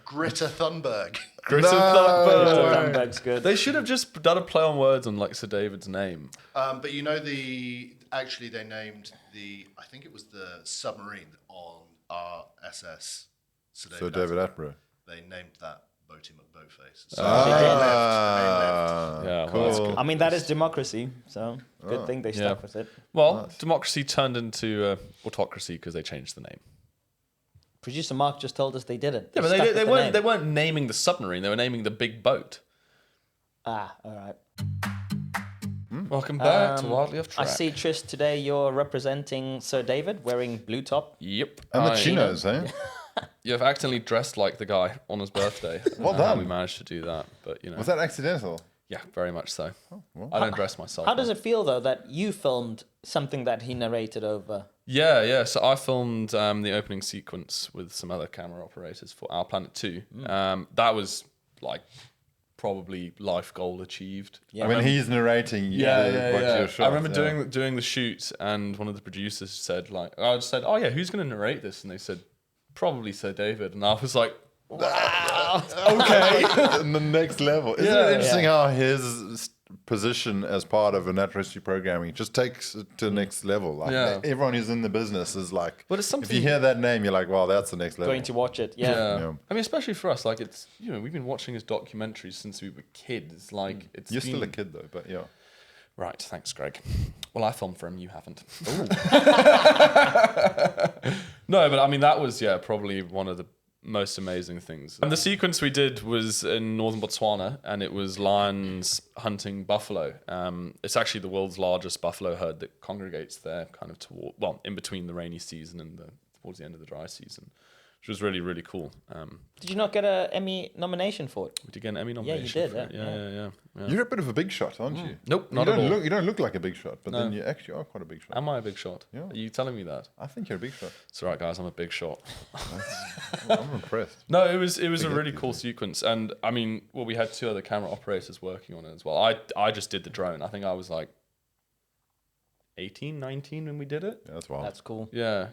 Gritter Thunberg. Greta No. Thunberg. Thunberg's good. They should have just done a play on words on like Sir David's name. But you know actually they named I think it was the submarine on our SS Sir David Attenborough. They named that Boaty McBoatface. So Ah, Yeah, well, that's cool. good. I mean, that is democracy, so good thing they stuck with it. Well, democracy turned into autocracy because they changed the name. Producer Mark just told us they didn't. Yeah, but stuck with the name. they weren't naming the submarine. They were naming the big boat. Ah, all right. Welcome back to Wildly Off I Track. see, Trist, today you're representing Sir David wearing blue top. Yep. And the chinos, eh? You've accidentally dressed like the guy on his birthday. Well How done. we managed to do that, but you know. Was that accidental? Yeah, very much so. well. I don't dress myself. How does it feel, though, that you filmed something that he narrated over? Yeah. So I filmed the opening sequence with some other camera operators for Our Planet 2. That was like probably life goal achieved. Yeah. When he's narrating, Yeah. Your I remember doing the shoot, and one of the producers said, like, I said, "Oh yeah, who's going to narrate this?" And they said, "Probably Sir David." And I was like, "Wow, okay." in the next level. Isn't it interesting how his position as part of a natural history programming just takes it to the next level? Like everyone who's in the business is like, But it's something. if you hear that name, you're like, wow, that's the next level. Going to watch it, Yeah. I mean, especially for us, like it's we've been watching his documentaries since we were kids. Like it's You're still a kid though, but yeah. Right, thanks, Greg. Well, I filmed for him, you haven't. No, but I mean that was probably one of the most amazing things. And the sequence we did was in northern Botswana, and it was lions hunting buffalo. It's actually the world's largest buffalo herd that congregates there, kind of in between the rainy season and towards the end of the dry season, which was really, really cool. Did you not get an Emmy nomination for it? We did get an Emmy nomination. Yeah, you did. For it. Yeah. You're a bit of a big shot, aren't you? Nope, not at all. You don't look like a big shot, but then you actually are quite a big shot. Am I a big shot? Yeah. Are you telling me that? I think you're a big shot. It's all right, guys. I'm a big shot. I'm impressed. No, it was a really cool sequence, and I mean, we had two other camera operators working on it as well. I just did the drone. I think I was like 18, 19 when we did it. Yeah, that's wild. That's cool. Yeah.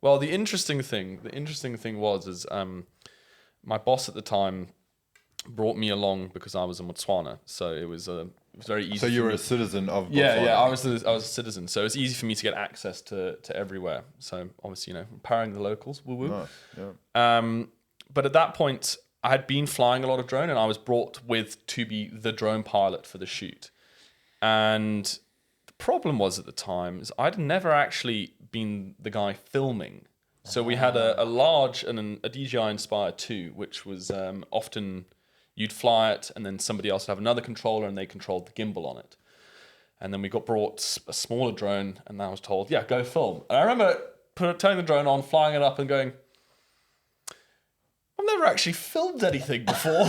Well, the interesting thing was my boss at the time brought me along because I was in Botswana, so it was very easy. So you were a citizen of Botswana? Yeah, I was a citizen, so it's easy for me to get access to everywhere. So obviously, empowering the locals, woo woo. Nice, yeah. But at that point, I had been flying a lot of drone, and I was brought with to be the drone pilot for the shoot. And the problem was at the time is I'd never actually been the guy filming. So we had a large and a DJI Inspire 2, which was often you'd fly it, and then somebody else would have another controller, and they controlled the gimbal on it. And then we got brought a smaller drone, and I was told, go film. And I remember turning the drone on, flying it up, and going, I've never actually filmed anything before. No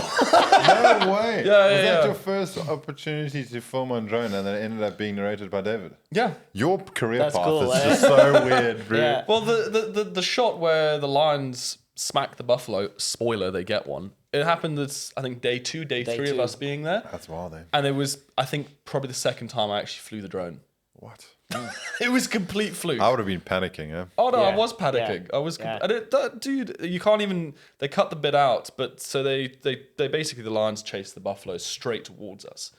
way. Was that yeah. your first opportunity to film on drone, and then it ended up being narrated by David? Yeah. Your career That's path cool, is just so weird, bro. Yeah. Well, the shot where the lions smack the buffalo, spoiler, they get one. It happened at, I think, day 3 of us being there. That's wild, eh? And it was, I think, probably the second time I actually flew the drone. What? It was complete fluke. I would have been panicking, eh? Oh, no, Yeah. I was panicking. Yeah. I was... Yeah. And dude, you can't even... They cut the bit out, but so they basically, the lions chased the buffalo straight towards us.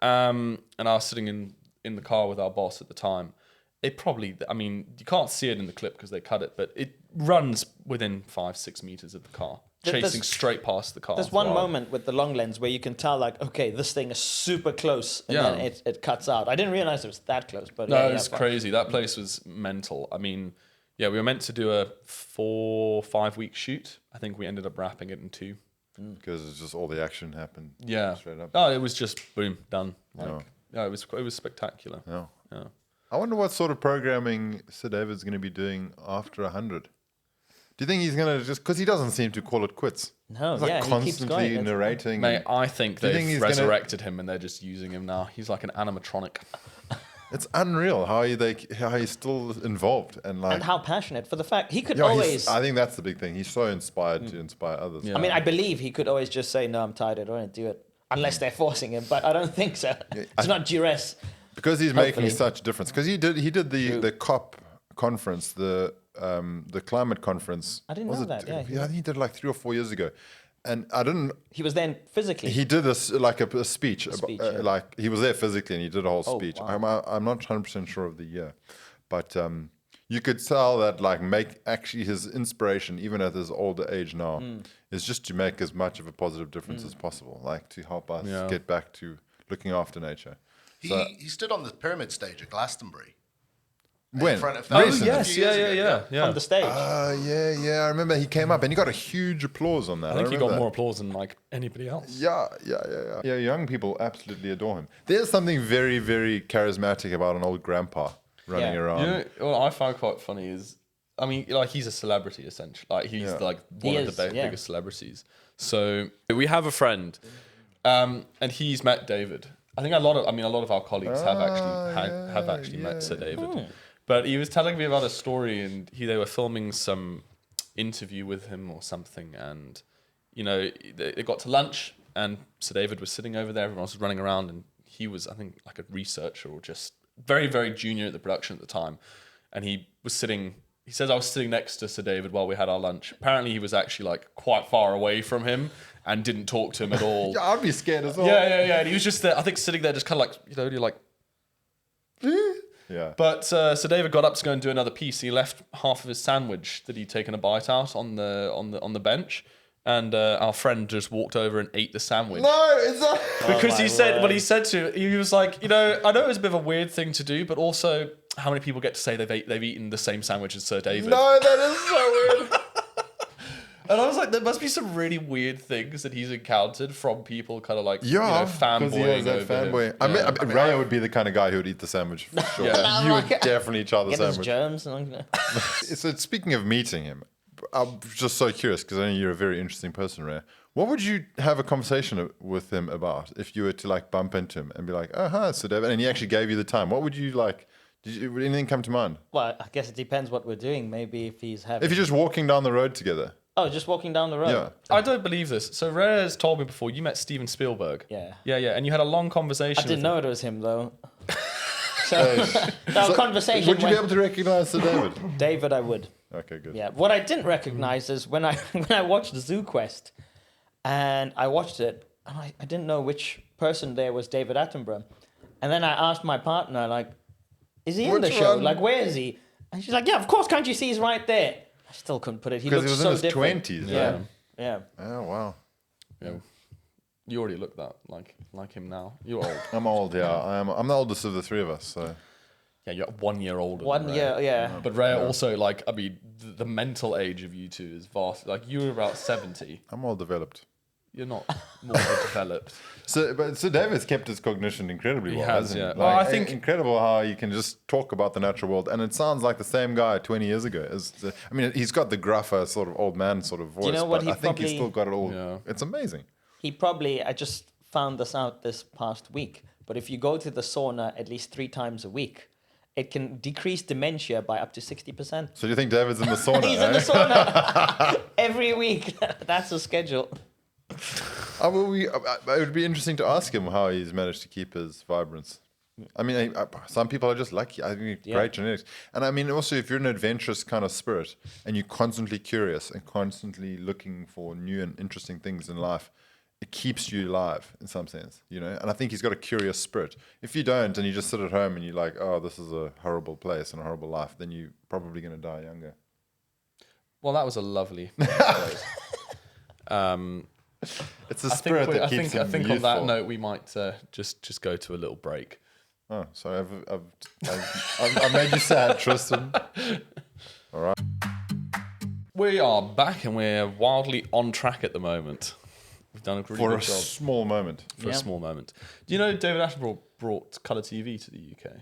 And I was sitting in the car with our boss at the time. It probably... I mean, you can't see it in the clip because they cut it, but it runs within 5-6 meters of the car, chasing straight past the car. There's one moment with the long lens where you can tell, like, okay, this thing is super close, and Yeah. then it cuts out. I didn't realize it was that close, but No, it's crazy. That place was mental. I mean, we were meant to do a 4-5 week shoot. I think we ended up wrapping it in 2. Because it's just all the action happened. Yeah. Straight up. Oh, it was just boom, done. Yeah. It was spectacular. Yeah. Yeah. I wonder what sort of programming Sir David's going to be doing after 100. Do you think he's going to just... Because he doesn't seem to call it quits. No, He's like he keeps constantly going. narrating. Mate, I think Do you they've think he's gonna- resurrected him and they're just using him now. He's like an animatronic. It's unreal how he's still involved. And like... And how passionate for the fact he could Yeah, always... I think that's the big thing. He's so inspired to inspire others. Yeah. I mean, I believe he could always just say, no, I'm tired, I don't want to do it. Unless they're forcing him, but I don't think so. It's not duress. Because he's Hopefully. making such a difference. Because he did the COP conference, the climate conference. I didn't know that, yeah. I think he did it like 3 or 4 years ago. And I didn't... He was then physically... He did this like a speech. speech, about, yeah. Like he was there physically and he did a whole Oh, speech. wow. I'm not 100% sure of the year. But you could tell that like actually his inspiration, even at his older age now, is just to make as much of a positive difference as possible. Like to help us get back to looking after nature. He stood on the pyramid stage at Glastonbury. When? In front of Oh, thousands. yes, yeah. on the stage. Yeah. I remember he came up and he got a huge applause on that. I think he remember got that. more applause than like anybody else. Yeah. Young people absolutely adore him. There's something very, very charismatic about an old grandpa running Yeah. around. You know what I find quite funny is, I mean, like he's a celebrity essentially. Like he's like one of the biggest celebrities. So we have a friend, and he's met David. I think a lot of our colleagues have actually met Sir David. But he was telling me about a story, and they were filming some interview with him or something, and they got to lunch, and Sir David was sitting over there. Everyone else was running around, and he was, I think, like a researcher or just very, very junior at the production at the time, and he was sitting. He says I was sitting next to Sir David while we had our lunch. Apparently, he was actually like quite far away from him and didn't talk to him at all. Yeah, I'd be scared as well. Yeah. And he was just there, I think, sitting there, just kind of like, you're like. Yeah. But Sir David got up to go and do another piece. He left half of his sandwich that he'd taken a bite out on the bench, and our friend just walked over and ate the sandwich. No, is that? Because he said he was like, I know it was a bit of a weird thing to do, but also, how many people get to say they've eaten the same sandwich as Sir David? No, that is so weird. And I was like, there must be some really weird things that he's encountered from people kind of like, fanboying over fanboy. him. I mean, Raya would be the kind of guy who would eat the sandwich for sure. Yeah. You would definitely try the Get those sandwich. germs. And So speaking of meeting him, I'm just so curious because I know you're a very interesting person, Raya. What would you have a conversation with him about if you were to like bump into him and be like, "Oh, hi, Sir David," and he actually gave you the time? What would you like? Would anything come to mind? well, I guess it depends what we're doing. Maybe if he's having. If you're just walking down the road together. Oh, just walking down the road. Yeah. I don't believe this. So Rare has told me before you met Steven Spielberg. Yeah. Yeah. And you had a long conversation. I didn't with know it was him though. So our conversation. Would you be went- able to recognize Sir David? David, I would. Okay, good. Yeah. What I didn't recognize is when I watched Zoo Quest, and I watched it, and I didn't know which person there was David Attenborough, and then I asked my partner like, "Is he in the Which show? one? Like, where is he?" And she's like, "Yeah, of course. Can't you see he's right there?" I still couldn't put it. He Because looks he was so in his different. 20s, Yeah. right? Yeah. Oh, wow. Yeah. You already look that like him now. You're old. I'm old, yeah. I'm the oldest of the three of us, so. Yeah, you're 1 year older. than 1 Ray. year. Yeah. But Ray also, like, I mean, the mental age of you two is vast. Like, you were about 70. I'm well developed. You're not more developed. But David's kept his cognition incredibly well, has, hasn't yeah. he? Well, Like, I think- incredible how you can just talk about the natural world, and it sounds like the same guy 20 years ago. I mean, he's got the gruffer sort of old man sort of voice, you know what but he I think he's probably- still got it all. Yeah. It's amazing. He probably, I just found this out this past week, but if you go to the sauna at least 3 times a week, it can decrease dementia by up to 60%. So do you think David's in the sauna? He's in the sauna every week. That's the schedule. It would be interesting to ask him how he's managed to keep his vibrance. I mean, some people are just lucky. I mean, great genetics. And I mean, also, if you're an adventurous kind of spirit and you're constantly curious and constantly looking for new and interesting things in life, it keeps you alive in some sense, you know? And I think he's got a curious spirit. If you don't and you just sit at home and you're like, oh, this is a horrible place and a horrible life, then you're probably going to die younger. Well, that was a lovely phrase. It's the spirit that keeps him I think on youthful. that note, we might just go to a little break. Oh, sorry, I've made you sad, Tristan. We are back and we're wildly on track at the moment. We've done a really For good a job small moment. for a small moment. Do you know David Attenborough brought colour TV to the UK?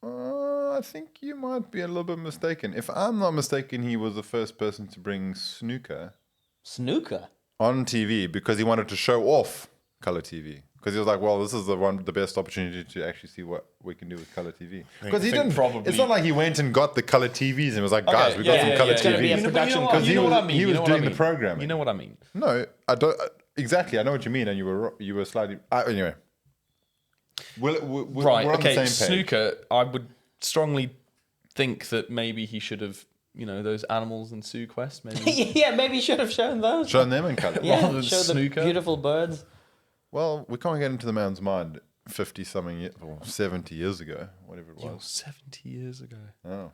I think you might be a little bit mistaken. If I'm not mistaken, he was the first person to bring snooker Snooker? on TV because he wanted to show off colour TV. Because he was like, well, this is the best opportunity to actually see what we can do with colour TV. Because he think didn't. probably- It's not like he went and got the colour TVs and was like, guys, we got some colour It's gonna be a TVs. production Because you know what I mean. he You was know what I doing the mean. programming. You know what I mean. No, I don't. Exactly, I know what you mean, and you were slightly. Anyway. We're Right, on okay, the same page. snooker, I would strongly think that maybe he should have, those animals in Zoo Quest, maybe. Yeah, maybe you should have shown those. Shown them in colour. Yeah, rather than show snooker. the beautiful birds. Well, we can't get into the man's mind 50-something years, or 70 years ago, whatever it was. 70 years ago. Oh,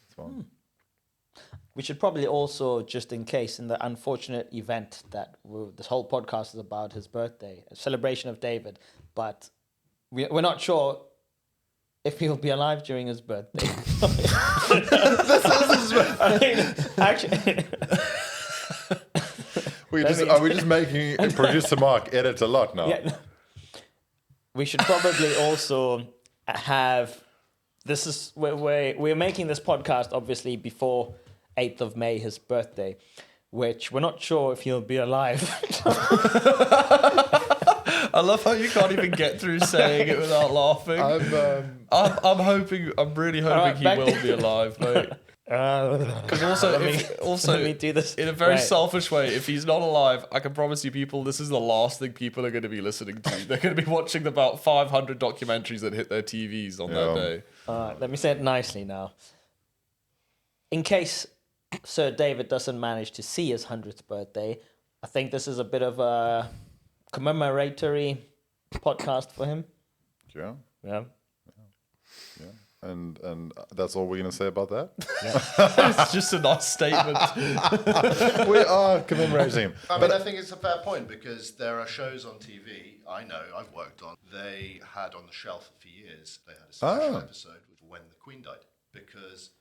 that's fine. We should probably also, just in case, in the unfortunate event that this whole podcast is about his birthday, a celebration of David, but we're not sure if he'll be alive during his birthday. I mean, Actually, are we just making producer Mark edit a lot now? yeah. We should probably also have. This is we're making this podcast obviously before 8th of May, his birthday, which we're not sure if he'll be alive. I love how you can't even get through saying it without laughing. I'm hoping. I'm really hoping Alright, he back will to- be alive, mate. Because also, let me do this. in a very Right. selfish way, if he's not alive, I can promise you, people, this is the last thing people are going to be listening to. They're going to be watching about 500 documentaries that hit their TVs on that day. Let me say it nicely now. In case Sir David doesn't manage to see his 100th birthday, I think this is a bit of a commemoratory podcast for him. Yeah. Yeah. And that's all we're going to say about that? It's just a nice statement. We are commemorating him. I mean, I think it's a fair point because there are shows on TV I know I've worked on. They had on the shelf for years. They had a special episode with when the Queen died because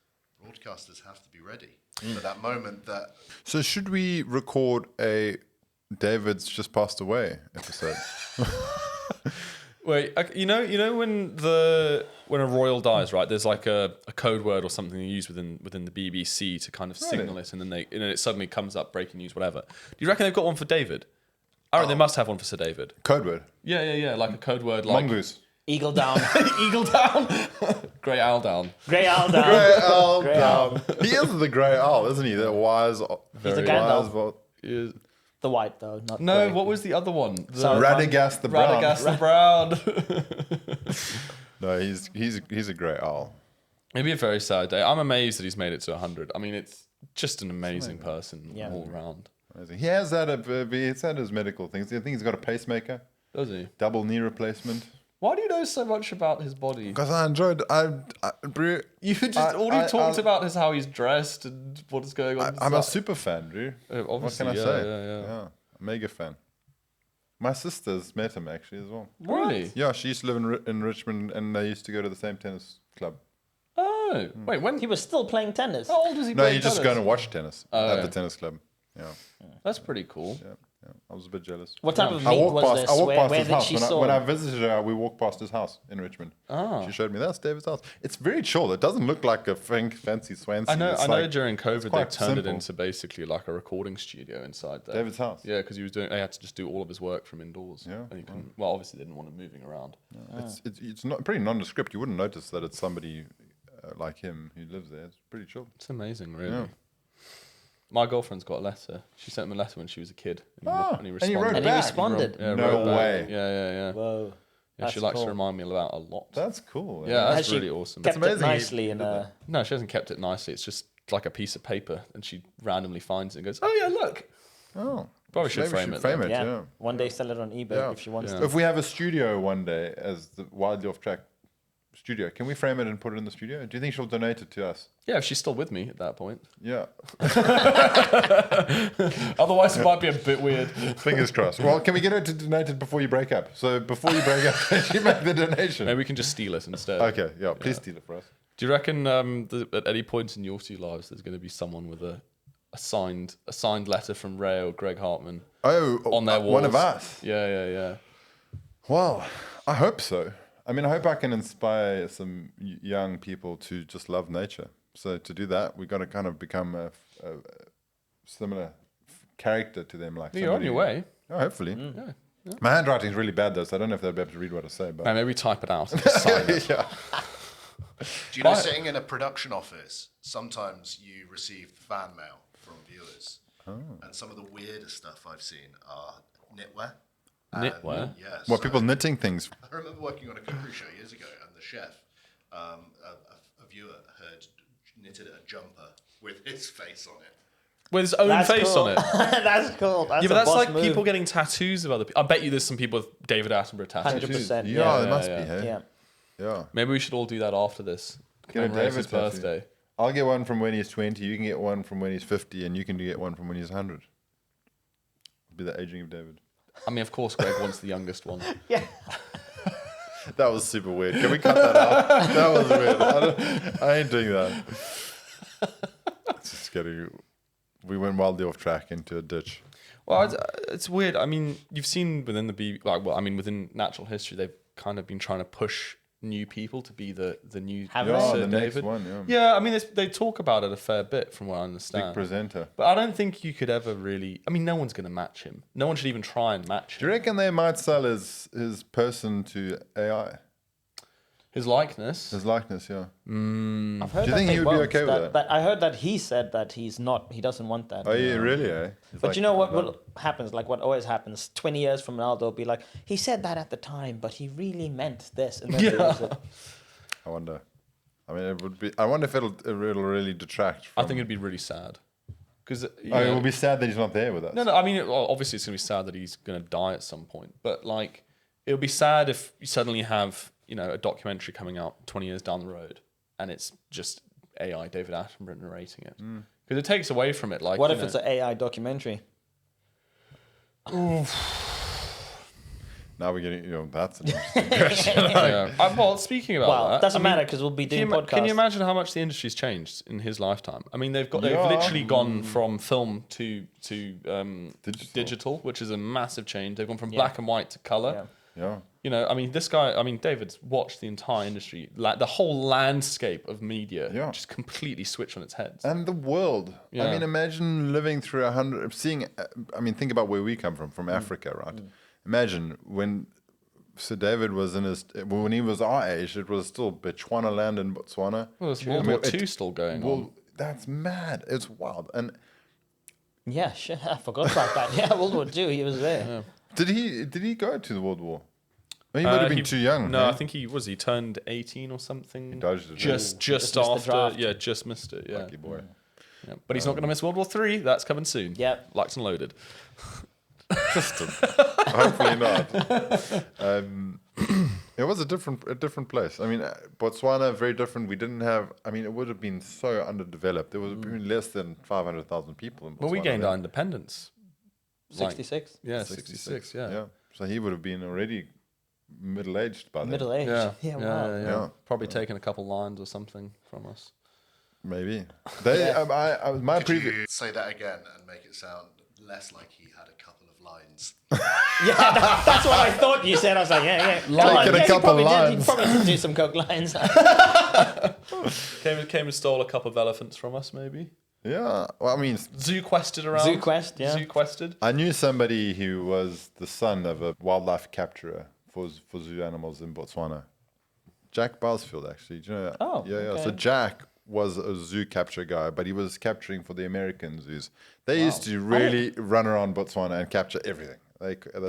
broadcasters have to be ready for that moment. That So should we record a David's just passed away episode? Wait, you know when a royal dies, right? There's like a code word or something you use within the BBC to kind of signal it, and then it suddenly comes up, breaking news, whatever. Do you reckon they've got one for David? Oh, they must have one for Sir David. Code word. Yeah, like a code word, like Mongoose. Eagle down. eagle down, grey owl down. Grey owl down. Grey owl Grey down. He is the grey owl, isn't he? The wise. He's a very Gandalf. wise. Yeah. The white though, not No, grey. what was the other one? The Sorry. Radagast the brown. Radagast the Brown. No, he's a grey owl. It'd be a very sad day. I'm amazed that he's made it to 100. I mean, it's just an amazing person Yeah. all around. Amazing. He has had he's had his medical things. I think he's got a pacemaker, Does he? double knee replacement. Why do you know so much about his body? Because I enjoyed. You just all you talked about is how he's dressed and what's going on. I'm a super fan, Drew. What Obviously, can I yeah, say? yeah. A mega fan. My sister's met him actually as well. Really? Yeah, she used to live in Richmond, and they used to go to the same tennis club. Oh, wait, when? He was still playing tennis. How old was he? No, playing you just tennis? go and watch tennis at the tennis club. Yeah, That's pretty cool. yeah. I was a bit jealous. What type of I meet walked was past. this? I walked Where, past where his did house she when I saw? visited her. We walked past his house in Richmond. Ah. She showed me that's David's house. It's very chill. It doesn't look like a fancy Swansea. I know. It's I know. like- During COVID, they quite turned it simple. into basically like a recording studio inside there. David's house. Yeah, because he was doing. They had to just do all of his work from indoors. Yeah, And he couldn't. Well, obviously, they didn't want him moving around. It's not pretty nondescript. You wouldn't notice that it's somebody like him who lives there. It's pretty chill. It's amazing, really. Yeah. My girlfriend's got a letter. She sent him a letter when she was a kid. And Ah, he and he wrote And back. he responded. Yeah, No wrote back. way. Yeah. Whoa. Yeah, she That's likes cool. to remind me about a lot. That's cool. Yeah, Has that's she really awesome. Kept amazing it he nicely in did a. No, she hasn't kept it nicely. It's just like a piece of paper, and she randomly finds it and goes, "Oh yeah, look." Oh, Probably should maybe frame we it, should frame though. it. Yeah. Yeah. One day sell it on eBay Yeah. if she wants Yeah. to. If we have a studio one day as the wildly off track studio, can we frame it and put it in the studio? Do you think she'll donate it to us? Yeah, if she's still with me at that point. Yeah. Otherwise, it might be a bit weird. Fingers crossed. Well, can we get her to donate it before you break up? So before you break up, she make the donation. Maybe we can just steal it instead. Okay. Yeah. Please steal it for us. Do you reckon at any point in your two lives there's going to be someone with a signed letter from Ray or Greg Hartman Oh, on their walls? one of us. Yeah. Well, I hope so. I mean, I hope I can inspire some young people to just love nature. So to do that, we've got to kind of become a similar character to them. Like You're on your way. Oh, hopefully. Yeah. My handwriting is really bad though, so I don't know if they'll be able to read what I say. But Maybe type it out and just sign it. yeah. do you know, sitting in a production office, sometimes you receive fan mail from viewers, and some of the weirdest stuff I've seen are knitwear. Knitwear? Yeah. What so- people knitting things? I remember working on a cookery show years ago, and the chef, a viewer, had knitted a jumper with his face on it. With his own That's face cool. on it. That's cool. That's Yeah, but a that's boss like move. people getting tattoos of other people. I bet you there's some people with David Attenborough tattoos. 100%. Yeah, Yeah. there must yeah. be. Hey? Yeah. Yeah. Maybe we should all do that after this. Get a Commemorate David his tattoo. birthday. I'll get one from when he's 20. You can get one from when he's 50, and you can get one from when he's 100. It'll be the aging of David. I mean, of course, Greg wants the youngest one. Yeah. That was super weird. Can we cut that out? That was weird. I ain't doing that. It's just getting. We went wildly off track into a ditch. Well, it's weird. I mean, you've seen within within natural history, they've kind of been trying to push new people to be the new Have Sir the next David. one, Yeah, I mean, they talk about it a fair bit from what I Big understand. presenter. But I don't think you could ever really. I mean, no one's going to match him. No one should even try and match Do you him. reckon they might sell his person to AI? His likeness. His likeness, yeah. I've heard Do you that think they he would be won't. okay with that? I heard that he said that he doesn't want that. Oh, yeah, really, eh? It's But like- you know what happens? Like what always happens. 20 years from now, they'll be like, he said that at the time, but he really meant this. And then they use it. I wonder. I mean, it would be. I wonder if it'll really detract from. I think it'd be really sad. Because it will be sad that he's not there with us. No. I mean, obviously, it's gonna be sad that he's gonna die at some point. But like, it would be sad if you suddenly have a documentary coming out 20 years down the road, and it's just AI David Attenborough narrating it. Because it takes away from it. Like, What if it's an AI documentary? Now we're getting. That's an interesting question. well, speaking about Well, that, it doesn't matter because we'll be doing podcasts. Can you imagine how much the industry's changed in his lifetime? I mean, they've Yeah. literally gone from film to Digital. which is a massive change. They've gone from black and white to color. Yeah. Yeah. I mean, David's watched the entire industry, the whole landscape of media, just completely switch on its head. And the world. Yeah. I mean, imagine living through 100. Think about where we come from Africa, right? Imagine when Sir David was when he was our age, it was still Botswana land in Botswana. Well, there's World War II still going on. Well, that's mad. It's wild. And Yeah, sure. I forgot about that. Yeah, World War II, he was there. Yeah. did he go to the World War? Well, he would have been too young. No, eh? I think he turned 18 or something. He dodged it. Just Just missed the after, draft. just missed it. Yeah. Lucky boy. Yeah. But he's not going to miss World War III. That's coming soon. Yep. Locked and loaded. Hopefully not. It was a different place. I mean, Botswana, very different. We didn't have. I mean, it would have been so underdeveloped. There was been less than 500,000 people in Botswana. Well, we gained then. our independence. 66? Yeah, 66. Yeah. Yeah. So he would have been already middle-aged by then. Middle age. Yeah. Wow. Yeah. Probably taken a couple lines or something from us. Maybe. They. My Could previous. you say that again and make it sound less like he had a couple of lines? Yeah, that's what I thought you said. I was like, yeah. Taking a couple he lines. probably did do some coke lines. Came and stole a couple of elephants from us, maybe. Yeah. Well, I mean, Zoo quested around. Zoo quest, yeah. Zoo quested. I knew somebody who was the son of a wildlife capturer for zoo animals in Botswana. Jack Barsfield, actually. Do you know that? Oh, yeah. okay. So Jack was a zoo capture guy, but he was capturing for the American zoos. They used to really run around Botswana and capture everything.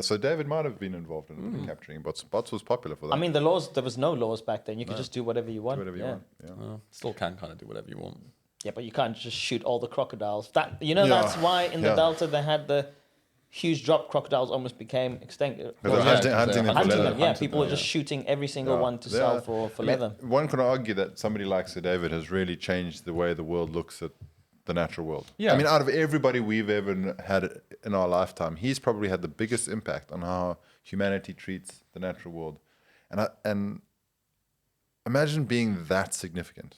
So David might have been involved in capturing. Bots was popular for that. I mean, there was no laws back then. You could just do whatever you want. Do whatever you want. Yeah. Still can kind of do whatever you want. Yeah, but you can't just shoot all the crocodiles. That's why in the Yeah. Delta they had the huge drop. Crocodiles almost became extinct. Because they're hunting them for Hunting leather. them, yeah. People were just shooting every single one to sell for leather. One could argue that somebody like Sir David has really changed the way the world looks at the natural world. Yeah. I mean, out of everybody we've ever had in our lifetime, he's probably had the biggest impact on how humanity treats the natural world. And imagine being that significant.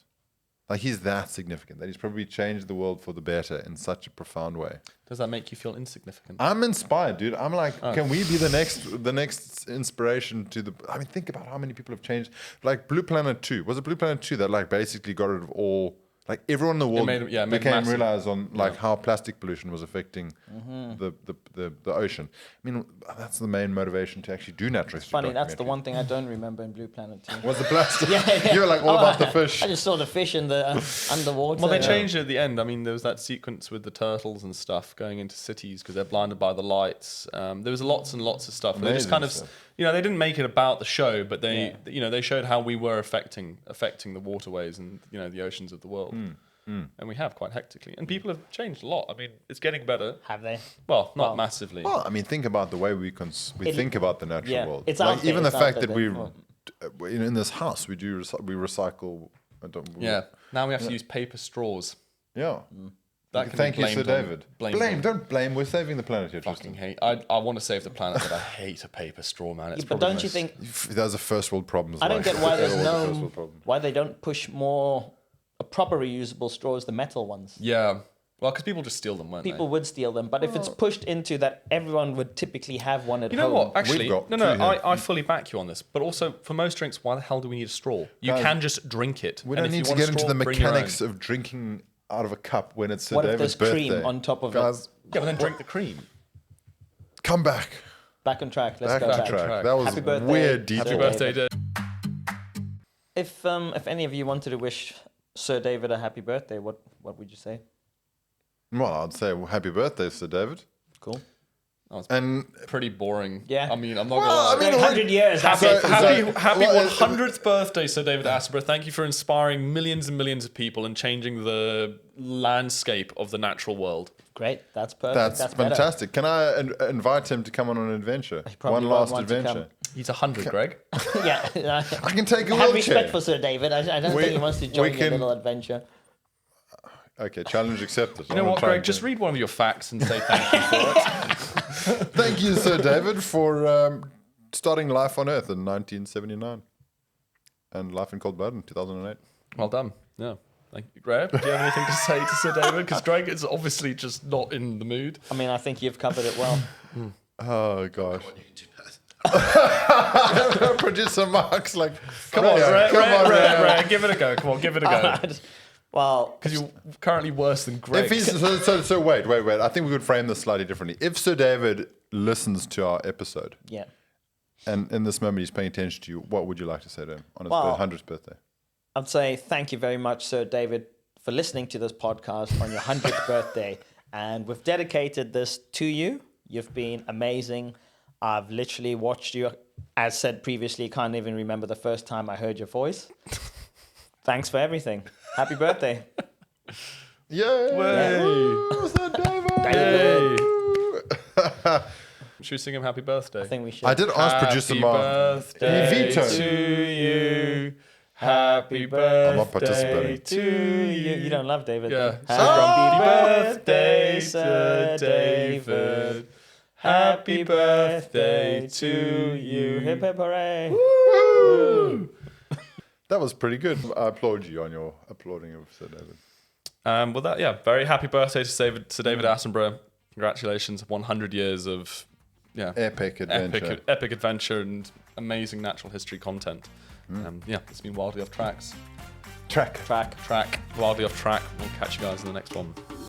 Like, he's that significant that he's probably changed the world for the better in such a profound way. Does that make you feel insignificant? I'm inspired, dude. I'm like, can we be the next inspiration to the? I mean, think about how many people have changed. Like Blue Planet 2. Was it Blue Planet 2 that like basically got rid of all? Like everyone in the world made became massive. realized on like how plastic pollution was affecting the ocean. I mean, that's the main motivation to actually do natural history. Funny, that's the documentary. one thing I don't remember in Blue Planet 2. Was the plastic? Yeah. You were like all about the fish. I just saw the fish in the underwater. Well, they changed it at the end. I mean, there was that sequence with the turtles and stuff going into cities because they're blinded by the lights. There was lots and lots of stuff. They just Amazing kind of, stuff. they didn't make it about the show, but they showed how we were affecting the waterways and the oceans of the world. And we have quite hectically. And people have changed a lot. I mean, it's getting better. Have they? Well, not massively. Well, I mean, think about the way we think about the natural world. It's like out there, even the it's fact out that there, we, in this house, we recycle. Yeah. Now we have to use paper straws. Yeah. That can Thank be you, Sir blamed on- David. blamed Blame, on- don't blame. We're saving the planet here, Fucking Tristan. hate. I want to save the planet, but I hate a paper straw, man. It's But probably don't the you most- think? Those are first world problems. I don't like get why they're there's all the first no world problems. why they don't push more a proper reusable straws, the metal ones. Yeah. Well, because people just steal them, won't People would steal them, but if it's pushed into that, everyone would typically have one at they? You know home. what? Actually, got no, two here. I fully back you on this. But also, for most drinks, why the hell do we need a straw? You Guys, can just drink it. We And don't if need you to want a get into straw, the bring your mechanics own. of drinking out of a cup when it's Sir What if David's there's birthday. cream on top of it? Guys, Yeah, but then drink the cream. come back. Back on track. Let's Back go on back. track. track. That was Happy birthday. weird Happy detail. Happy birthday, Dave. If any of you wanted to wish Sir David a happy birthday, what would you say? Well, I'd say well, happy birthday, Sir David. Cool. And Pretty boring. Yeah. I mean, I'm not Well, gonna lie. I mean, Like 100 years. That's So- it. so- Happy well, 100th birthday, Sir David Attenborough. Thank you for inspiring millions and millions of people and changing the landscape of the natural world. Great. That's perfect. that's better. fantastic. Can I invite him to come on an adventure? probably One won't last want to adventure. He's 100, Greg. Yeah. I can take a Have wheelchair. respect for Sir David. I don't We- think he wants to we join your can- little adventure. Okay, challenge accepted. You know what, Greg? Just read one of your facts and say thank you for it. Thank you, Sir David, for starting life on Earth in 1979 and life in cold blood in 2008. Well done. Yeah. Thank you, Greg. Do you have anything to say to Sir David? Because Greg is obviously just not in the mood. I mean, I think you've covered it well. Oh gosh. You can do that. Producer Mark's like, Come on, Ray, Greg, give it a go. Come on, give it a go. Well, Because you're currently worse than Greg. If he's so wait. I think we could frame this slightly differently. If Sir David listens to our episode yeah. and in this moment he's paying attention to you, what would you like to say to him on his Well- 100th birthday? I'd say thank you very much, Sir David, for listening to this podcast on your 100th birthday. And we've dedicated this to you. You've been amazing. I've literally watched you, as said previously, can't even remember the first time I heard your voice. Thanks for everything. Happy birthday. Yay! Woo, Sir David! Should we sing him happy birthday? I think we should. I did ask producer Mark. birthday He vetoed. to you. Happy birthday I'm not participating. to you. You don't love David. Yeah. then. Happy birthday, Sir David. Happy birthday to you. Hip hip hooray. That was pretty good. I applaud you on your applauding of Sir David. Very happy birthday to Sir David Attenborough. Congratulations, 100 years of Epic adventure. epic adventure and amazing natural history content. It's been wildly off tracks. Track. Wildly off track. We'll catch you guys in the next one.